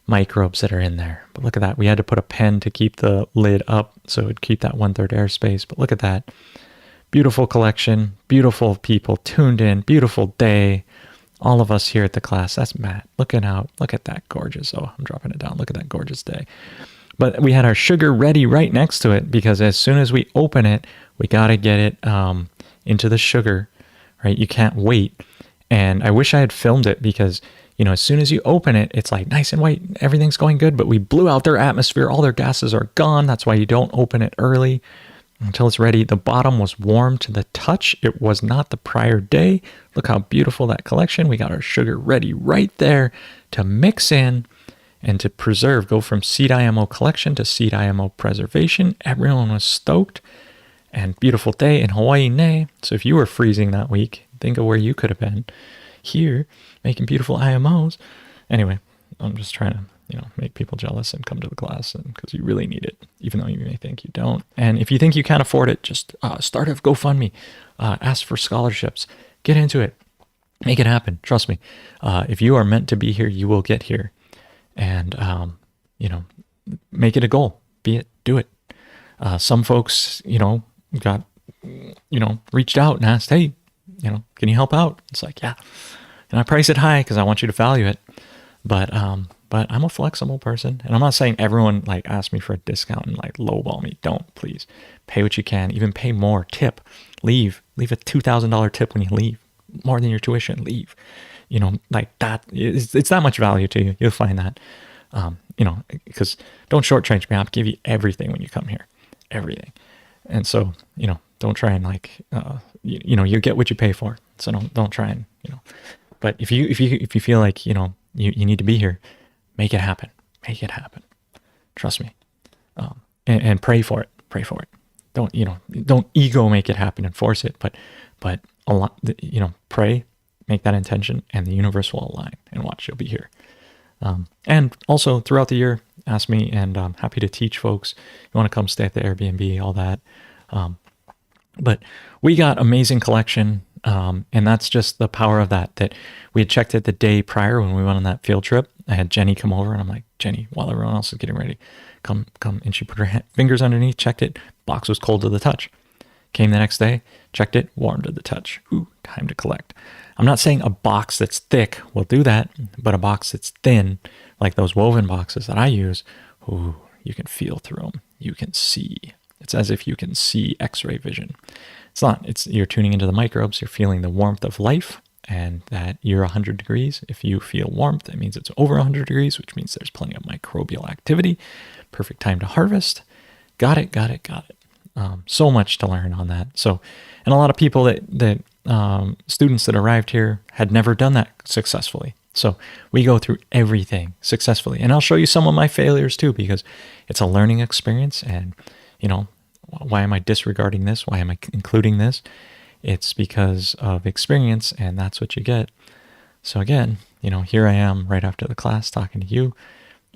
microbes that are in there. But look at that. We had to put a pen to keep the lid up so it would keep that 1/3 airspace. But look at that. Beautiful collection, beautiful people tuned in, beautiful day. All of us here at the class. That's Matt. Looking out. Look at that gorgeous. Oh, I'm dropping it down. Look at that gorgeous day. But we had our sugar ready right next to it, because as soon as we open it, we got to get it into the sugar, right? You can't wait. And I wish I had filmed it, because as soon as you open it, it's like nice and white. Everything's going good, but we blew out their atmosphere. All their gases are gone. That's why you don't open it early until it's ready. The bottom was warm to the touch. It was not the prior day. Look how beautiful that collection. We got our sugar ready right there to mix in and to preserve. Go from seed IMO collection to seed IMO preservation. Everyone was stoked. And beautiful day in Hawaii, ne. So if you were freezing that week, think of where you could have been. Here, making beautiful IMOs. Anyway, I'm just trying to make people jealous and come to the class, and because you really need it, even though you may think you don't. And if you think you can't afford it, just start a GoFundMe, ask for scholarships, get into it, make it happen. Trust me. If you are meant to be here, you will get here. And make it a goal. Be it. Do it. Some folks, got, reached out and asked, hey, can you help out? It's like, yeah. And I price it high because I want you to value it. But I'm a flexible person, and I'm not saying everyone ask me for a discount and lowball me. Don't, please. Pay what you can. Even pay more. Tip. Leave a $2,000 tip when you leave. More than your tuition. Leave. That. It's that much value to you. You'll find that. Because don't shortchange me. I'll give you everything when you come here. Everything. And so, don't try and you get what you pay for. So don't try and, but if you feel like, you need to be here, make it happen. Make it happen. Trust me. And pray for it. Pray for it. Don't ego make it happen and force it, but a lot, pray, make that intention, and the universe will align, and watch, you'll be here. And also throughout the year, ask me, and I'm happy to teach folks. You want to come stay at the Airbnb, all that. But we got amazing collection. And that's just the power of that we had checked it the day prior when we went on that field trip. I had Jenny come over, and I'm like, Jenny, while everyone else is getting ready, come. And she put her fingers underneath, checked it. Box was cold to the touch. Came the next day, checked it, warm to the touch. Ooh, time to collect. I'm not saying a box that's thick will do that, but a box that's thin, like those woven boxes that I use, ooh, you can feel through them. You can see. It's as if you can see X-ray vision. It's not. It's you're tuning into the microbes. You're feeling the warmth of life, and that you're 100 degrees. If you feel warmth, that means it's over 100 degrees, which means there's plenty of microbial activity. Perfect time to harvest. Got it. So much to learn on that. So, and a lot of people that students that arrived here had never done that successfully. So we go through everything successfully, and I'll show you some of my failures too, because it's a learning experience. And why am I disregarding this? Why am I including this? It's because of experience, and that's what you get. So again, here I am right after the class talking to you,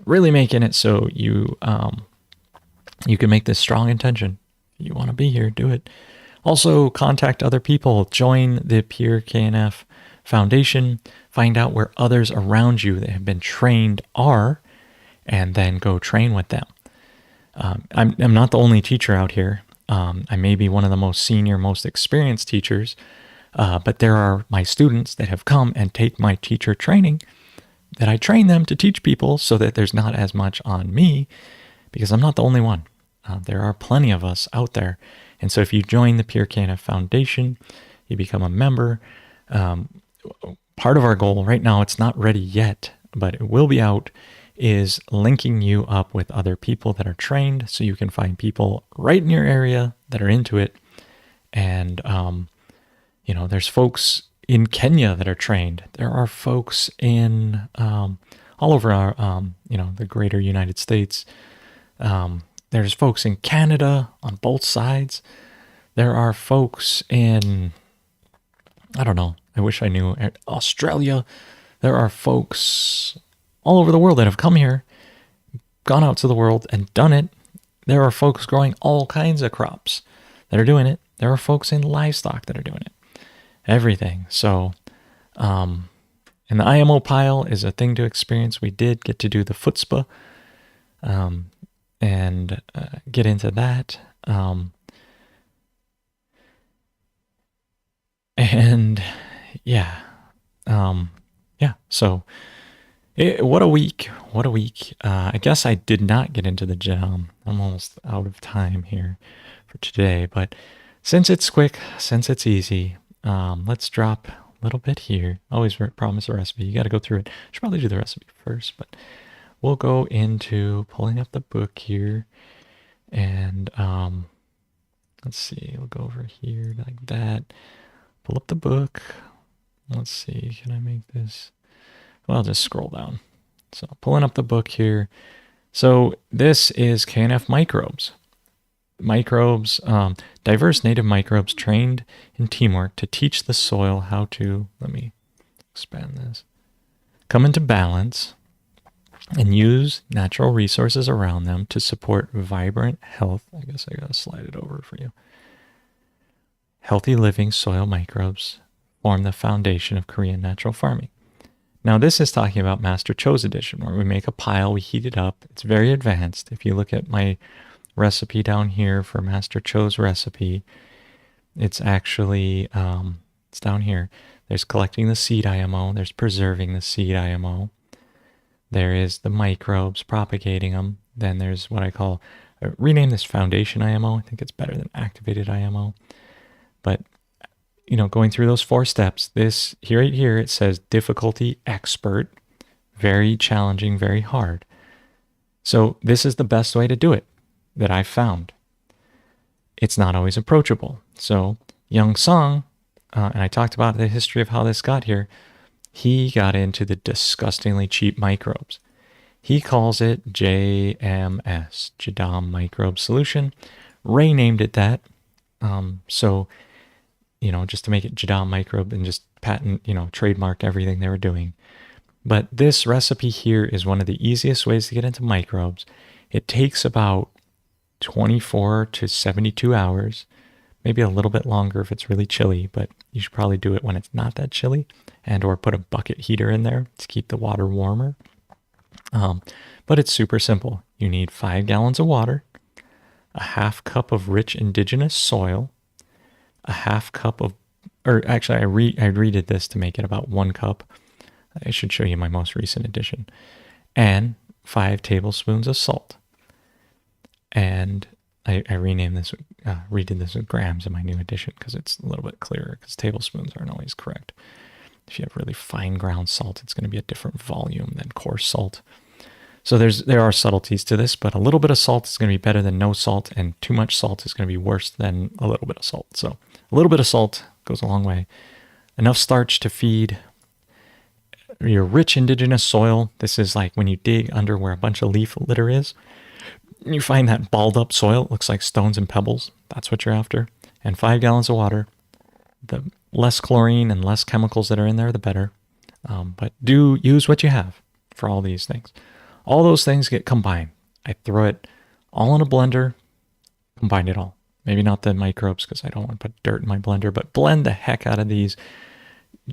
really making it so you can make this strong intention. You want to be here, do it. Also, contact other people. Join the Pure KNF Foundation. Find out where others around you that have been trained are, and then go train with them. I'm not the only teacher out here. I may be one of the most senior, most experienced teachers, but there are my students that have come and take my teacher training, that I train them to teach people, so that there's not as much on me, because I'm not the only one. There are plenty of us out there. And so if you join the Pure KNF Foundation, you become a member. Part of our goal right now, it's not ready yet, but it will be out, is linking you up with other people that are trained, so you can find people right in your area that are into it. And, there's folks in Kenya that are trained. There are folks in all over our, the greater United States. There's folks in Canada on both sides. There are folks in, I wish I knew, Australia. There are folks all over the world that have come here, gone out to the world and done it. There are folks growing all kinds of crops that are doing it. There are folks in livestock that are doing it. Everything. So, and the IMO pile is a thing to experience. We did get to do the Futzpah, and get into that. So what a week. I guess I did not get into the gym. I'm almost out of time here for today, but since it's quick, since it's easy, let's drop a little bit here. Always promise a recipe. You got to go through it. Should probably do the recipe first, but we'll go into pulling up the book here, and let's see, we'll go over here like that, pull up the book. Let's see, can I make this? Well, I'll just scroll down. So pulling up the book here. So this is KNF Microbes. Microbes, diverse native microbes trained in teamwork to teach the soil how to, let me expand this, come into balance and use natural resources around them to support vibrant health. I guess I gotta slide it over for you. Healthy living soil microbes form the foundation of Korean natural farming. Now this is talking about Master Cho's edition, where we make a pile, we heat it up. It's very advanced. If you look at my recipe down here for Master Cho's recipe, it's actually, it's down here. There's collecting the seed IMO. There's preserving the seed IMO. There is the microbes, propagating them. Then there's what I call, rename this foundation IMO. I think it's better than activated IMO. But, going through those 4 steps, this here, right here, it says difficulty expert, very challenging, very hard. So this is the best way to do it that I've found. It's not always approachable. So Young Sung, and I talked about the history of how this got here, he got into the disgustingly cheap microbes. He calls it JMS, Jadam Microbe Solution. Ray named it that. Just to make it Jadam Microbe and just patent, trademark everything they were doing. But this recipe here is one of the easiest ways to get into microbes. It takes about 24 to 72 hours, maybe a little bit longer if it's really chilly, but you should probably do it when it's not that chilly, and or put a bucket heater in there to keep the water warmer. But it's super simple. You need 5 gallons of water, a half cup of rich indigenous soil, a half cup of, or actually I redid this to make it about 1 cup. I should show you my most recent edition. And 5 tablespoons of salt. And I renamed this, redid this with grams in my new edition because it's a little bit clearer, because tablespoons aren't always correct. If you have really fine ground salt, it's going to be a different volume than coarse salt. So there are subtleties to this, but a little bit of salt is going to be better than no salt, and too much salt is going to be worse than a little bit of salt. So a little bit of salt goes a long way. Enough starch to feed your rich indigenous soil. This is like when you dig under where a bunch of leaf litter is. You find that balled up soil. It looks like stones and pebbles. That's what you're after. And 5 gallons of water. The less chlorine and less chemicals that are in there, the better. But do use what you have for all these things. All those things get combined. I throw it all in a blender, combine it all. Maybe not the microbes because I don't want to put dirt in my blender, but blend the heck out of these.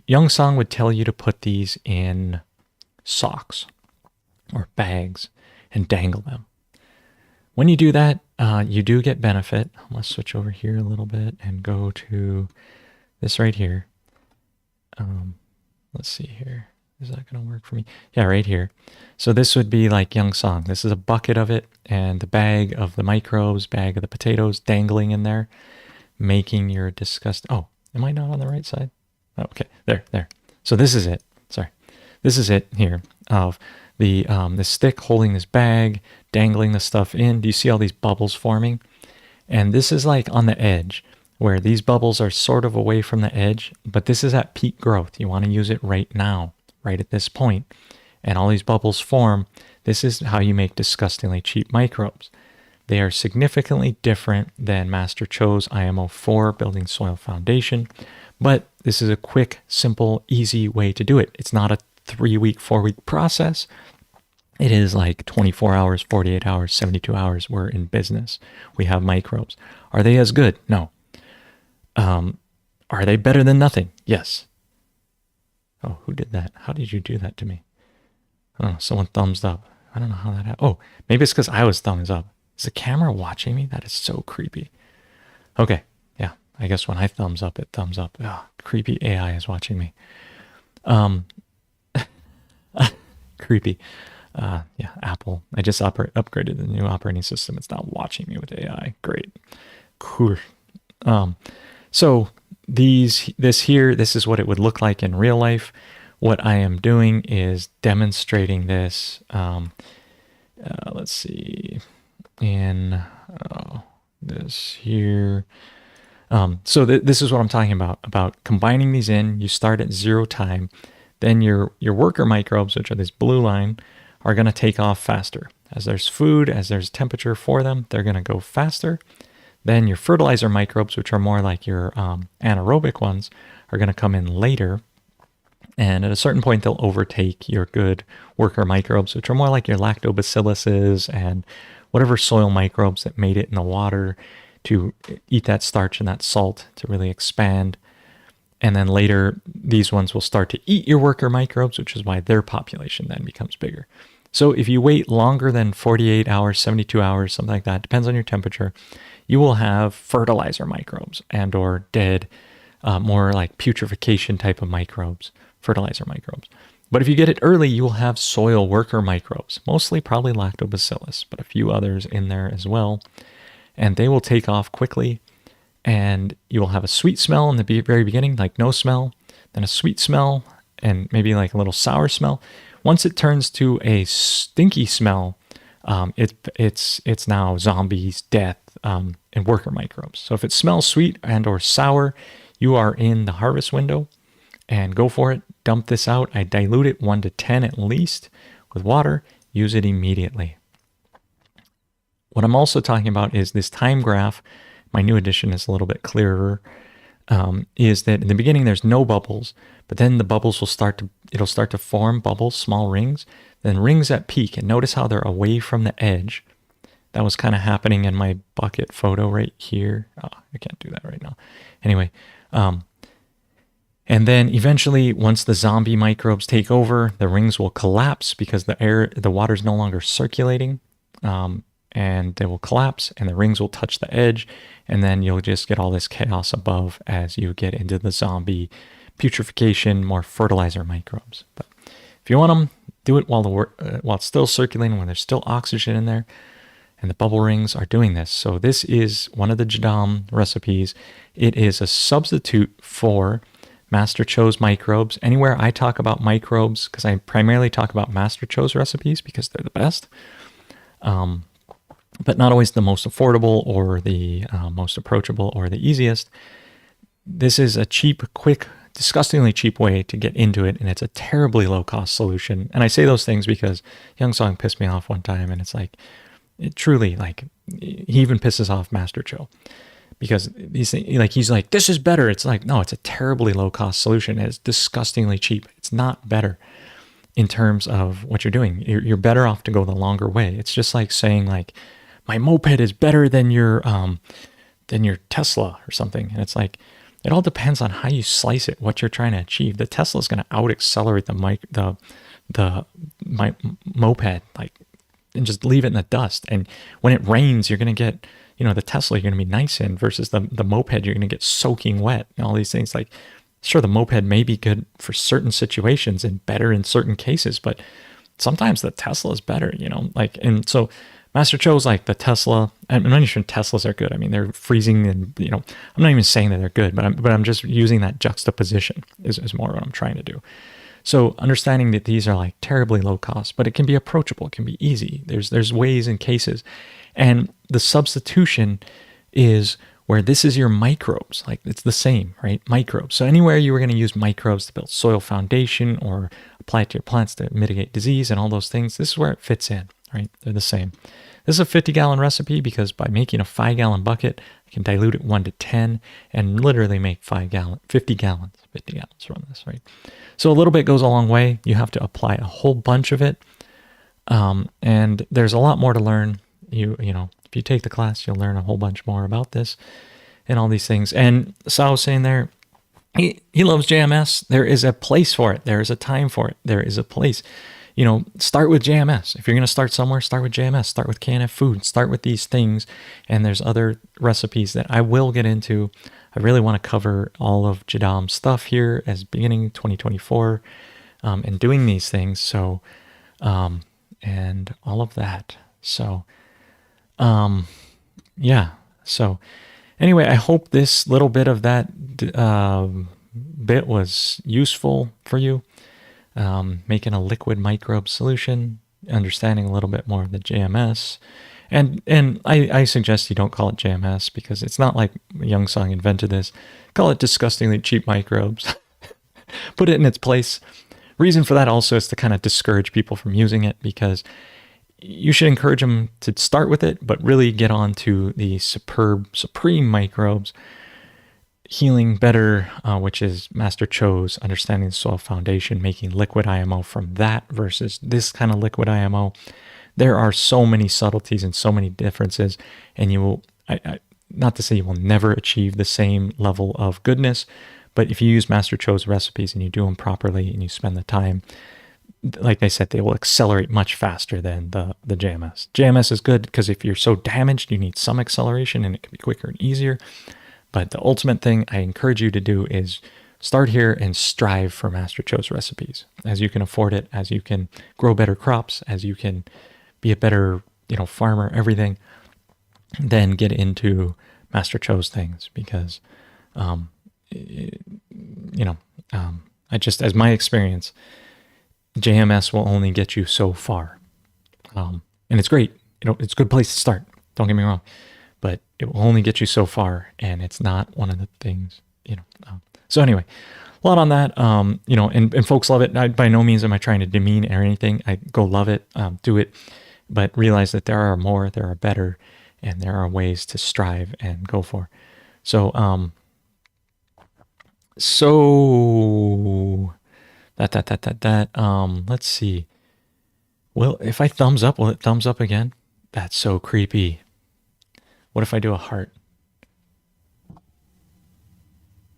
Young Song would tell you to put these in socks or bags and dangle them. When you do that, you do get benefit. I'm going to switch over here a little bit and go to this right here. Let's see here. Is that going to work for me? Yeah, right here. So this would be like Young Song. This is a bucket of it and the bag of the microbes, bag of the potatoes dangling in there, making your disgust. Oh, am I not on the right side? Oh, okay, there. So this is it. Sorry. This is it here of the stick holding this bag, dangling the stuff in. Do you see all these bubbles forming? And this is like on the edge where these bubbles are sort of away from the edge, but this is at peak growth. You want to use it right now, right at this point. And all these bubbles form. This is how you make disgustingly cheap microbes. They are significantly different than Master Cho's IMO4 Building Soil Foundation, but this is a quick, simple, easy way to do it. It's not a 3-week, 4-week process. It is like 24 hours, 48 hours, 72 hours. We're in business. We have microbes. Are they as good? No. Are they better than nothing? Yes. Oh, who did that? How did you do that to me? Oh, someone thumbs up. I don't know how that happened. Oh, maybe it's because I was thumbs up. Is the camera watching me? That is so creepy. Okay. Yeah. I guess when I thumbs up, it thumbs up. Oh, creepy AI is watching me. Creepy. Yeah, Apple. I just upgraded the new operating system. It's not watching me with AI. Great. Cool. So this is what it would look like in real life. What I am doing is demonstrating this. Let's see. In this here. So this is what I'm talking about combining these in. You start at 0 time. Then your worker microbes, which are this blue line, are going to take off faster. As there's food, as there's temperature for them, they're going to go faster. Then your fertilizer microbes, which are more like your anaerobic ones, are going to come in later. And at a certain point, they'll overtake your good worker microbes, which are more like your lactobacilluses and whatever soil microbes that made it in the water to eat that starch and that salt to really expand. And then later, these ones will start to eat your worker microbes, which is why their population then becomes bigger. So if you wait longer than 48 hours, 72 hours, something like that, depends on your temperature, you will have fertilizer microbes and or dead, more like putrefaction type of microbes, fertilizer microbes. But if you get it early, you will have soil worker microbes, mostly probably lactobacillus, but a few others in there as well. And they will take off quickly. And you will have a sweet smell in the very beginning, like no smell, then a sweet smell, and maybe like a little sour smell. Once it turns to a stinky smell, it's now zombies, death, and worker microbes. So if it smells sweet and or sour, you are in the harvest window, and go for it. Dump this out. I dilute it 1 to 10 at least with water. Use it immediately. What I'm also talking about is this time graph. My new edition is a little bit clearer, is that in the beginning there's no bubbles, but then the bubbles will start to form bubbles, small rings, then rings at peak. And notice how they're away from the edge. That was kind of happening in my bucket photo right here. Oh, I can't do that right now. Anyway, and then eventually once the zombie microbes take over, the rings will collapse because the water is no longer circulating. And they will collapse and the rings will touch the edge, and then you'll just get all this chaos above as you get into the zombie putrefaction, more fertilizer microbes. But if you want them, do it while it's still circulating, when there's still oxygen in there. And the bubble rings are doing this. So this is one of the Jadam recipes. It is a substitute for Master Cho's microbes. Anywhere I talk about microbes, because I primarily talk about Master Cho's recipes because they're the best, but not always the most affordable or the most approachable or the easiest. This is a cheap, quick, disgustingly cheap way to get into it, and it's a terribly low-cost solution. And I say those things because Young Song pissed me off one time, and it's like, it truly, like, he even pisses off Master Cho because he's like, this is better. It's like, no, it's a terribly low-cost solution. It's disgustingly cheap. It's not better in terms of what you're doing. You're better off to go the longer way. It's just like saying, like, my moped is better than your Tesla or something. And it's like, it all depends on how you slice it, what you're trying to achieve. The Tesla is going to out accelerate the moped, like, and just leave it in the dust. And when it rains, you're going to get, the Tesla you're going to be nice in versus the moped you're going to get soaking wet and all these things. Like, sure, the moped may be good for certain situations and better in certain cases, but sometimes the Tesla is better, like, and so Master Cho's like the Tesla. I'm not even sure Teslas are good. I mean, they're freezing and, I'm not even saying that they're good, but I'm just using that juxtaposition is more what I'm trying to do. So understanding that these are like terribly low cost, but it can be approachable. It can be easy. There's ways and cases. And the substitution is where this is your microbes. Like, it's the same, right? Microbes. So anywhere you were going to use microbes to build soil foundation or apply it to your plants to mitigate disease and all those things, this is where it fits in, right? They're the same. This is a 50-gallon recipe because by making a 5-gallon bucket, I can dilute it 1 to 10 and literally make 50 gallons from this, right? So a little bit goes a long way. You have to apply a whole bunch of it. And there's a lot more to learn. If you take the class, you'll learn a whole bunch more about this and all these things. And Sao was saying there, he loves JMS. There is a place for it. There is a time for it. There is a place. Start with JMS. If you're going to start somewhere, start with JMS. Start with KNF Food. Start with these things. And there's other recipes that I will get into. I really want to cover all of Jadam's stuff here as beginning 2024 and doing these things. So, and all of that. So, yeah. So anyway, I hope this little bit of that bit was useful for you. Making a liquid microbe solution, understanding a little bit more of the JMS. And I suggest you don't call it JMS because it's not like Young Song invented this. Call it disgustingly cheap microbes. Put it in its place. Reason for that also is to kind of discourage people from using it because you should encourage them to start with it, but really get on to the supreme microbes. Healing Better, which is Master Cho's Understanding the Soil Foundation, making liquid IMO from that versus this kind of liquid IMO. There are so many subtleties and so many differences, and you will, not to say you will never achieve the same level of goodness, but if you use Master Cho's recipes and you do them properly and you spend the time, like I said, they will accelerate much faster than the JMS. JMS is good because if you're so damaged, you need some acceleration and it can be quicker and easier. But the ultimate thing I encourage you to do is start here and strive for Master Cho's recipes. As you can afford it, as you can grow better crops, as you can be a better, farmer, everything, then get into Master Cho's things because, as my experience, JMS will only get you so far. And it's great. It's a good place to start. Don't get me wrong. But it will only get you so far, and it's not one of the things, So anyway, a lot on that, and folks love it. By no means am I trying to demean or anything. I go love it, do it, but realize that there are more, there are better, and there are ways to strive and go for. So, let's see. Well, if I thumbs up, will it thumbs up again? That's so creepy. What if I do a heart?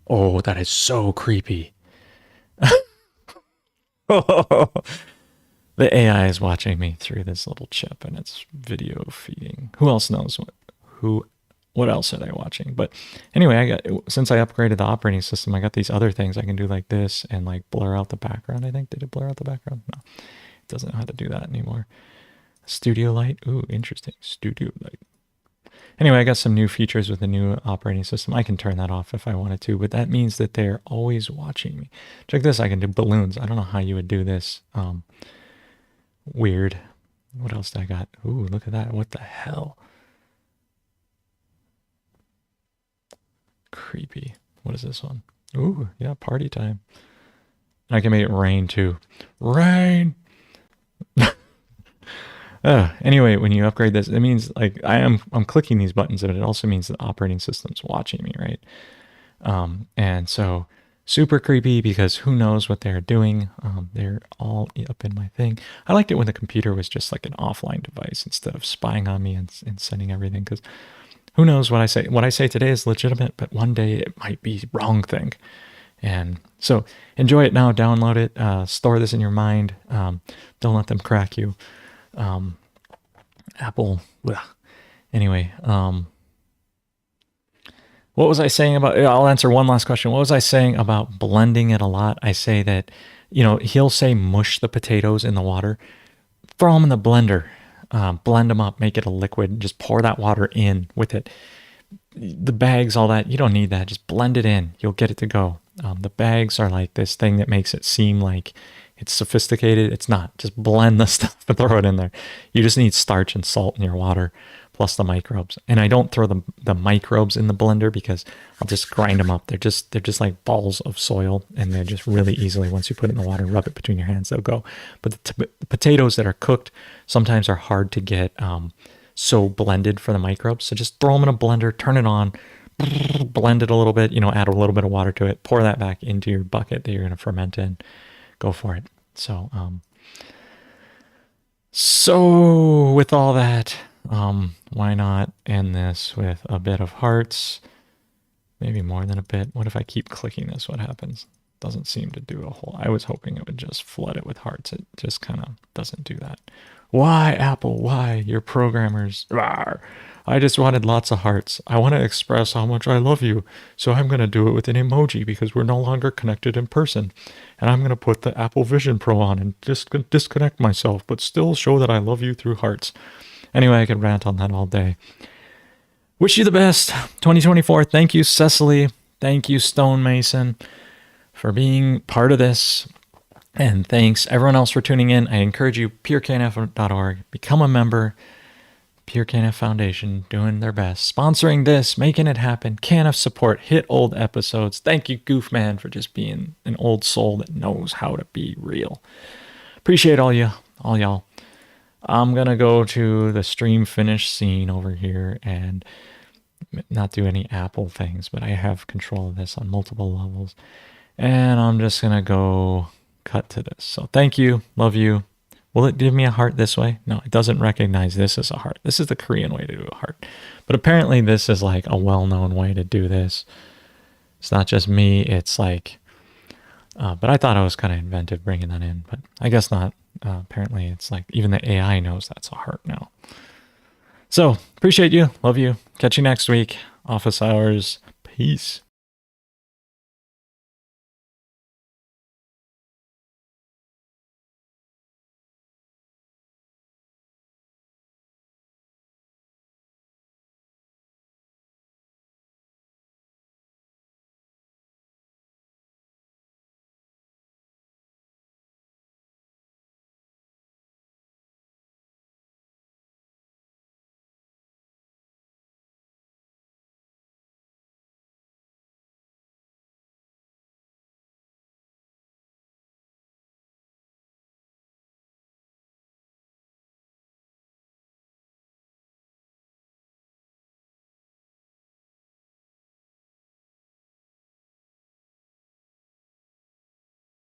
Oh, that is so creepy. The AI is watching me through this little chip and it's video feeding. Who else knows what else are they watching? But anyway, since I upgraded the operating system, I got these other things I can do like this and like blur out the background. I think, did it blur out the background? No, it doesn't know how to do that anymore. Studio Light. Ooh, interesting. Studio Light. Anyway, I got some new features with the new operating system. I can turn that off if I wanted to, but that means that they're always watching me. Check this. I can do balloons. I don't know how you would do this. Weird. What else do I got? Ooh, look at that. What the hell? Creepy. What is this one? Ooh, yeah, party time. I can make it rain too. Rain! Anyway, when you upgrade this, it means like I'm clicking these buttons, but it also means the operating system's watching me, right? And so super creepy because who knows what they're doing. They're all up in my thing. I liked it when the computer was just like an offline device instead of spying on me and sending everything, because who knows what I say. What I say today is legitimate, but one day it might be wrong thing. And so enjoy it now, download it, store this in your mind. Don't let them crack you. Apple. Bleh. Anyway, what was I saying about, I'll answer one last question. What was I saying about blending it a lot? I say that, he'll say mush the potatoes in the water, throw them in the blender, blend them up, make it a liquid, just pour that water in with it. The bags, all that, you don't need that. Just blend it in. You'll get it to go. The bags are like this thing that makes it seem like it's sophisticated. It's not. Just blend the stuff and throw it in there. You just need starch and salt in your water, plus the microbes. And I don't throw the microbes in the blender because I'll just grind them up. They're just like balls of soil, and they're just really easily, once you put it in the water and rub it between your hands, they'll go. But the potatoes that are cooked sometimes are hard to get so blended for the microbes. So just throw them in a blender, turn it on, blend it a little bit, add a little bit of water to it, pour that back into your bucket that you're going to ferment in. Go for it. So, so with all that, why not end this with a bit of hearts? Maybe more than a bit. What if I keep clicking this? What happens? Doesn't seem to do a whole. I was hoping it would just flood it with hearts. It just kind of doesn't do that. Why, Apple? Why? You're programmers. Rawr. I just wanted lots of hearts. I want to express how much I love you, so I'm going to do it with an emoji because we're no longer connected in person. And I'm going to put the Apple Vision Pro on and just disconnect myself, but still show that I love you through hearts. Anyway, I could rant on that all day. Wish you the best. 2024. Thank you, Cecily. Thank you, Stone Mason, for being part of this. And thanks everyone else for tuning in. I encourage you, pureknf.org, become a member. Pure KNF Foundation doing their best, sponsoring this, making it happen. KNF support, hit old episodes. Thank you, Goofman, for just being an old soul that knows how to be real. Appreciate all y'all. I'm gonna go to the stream finish scene over here and not do any Apple things, but I have control of this on multiple levels. And I'm just gonna go cut to this. So thank you, love you. Will it give me a heart this way? No, it doesn't recognize this as a heart. This is the Korean way to do a heart. But apparently this is like a well-known way to do this. It's not just me. It's like, but I thought I was kind of inventive bringing that in, but I guess not. Apparently it's like even the AI knows that's a heart now. So appreciate you. Love you. Catch you next week. Office hours. Peace.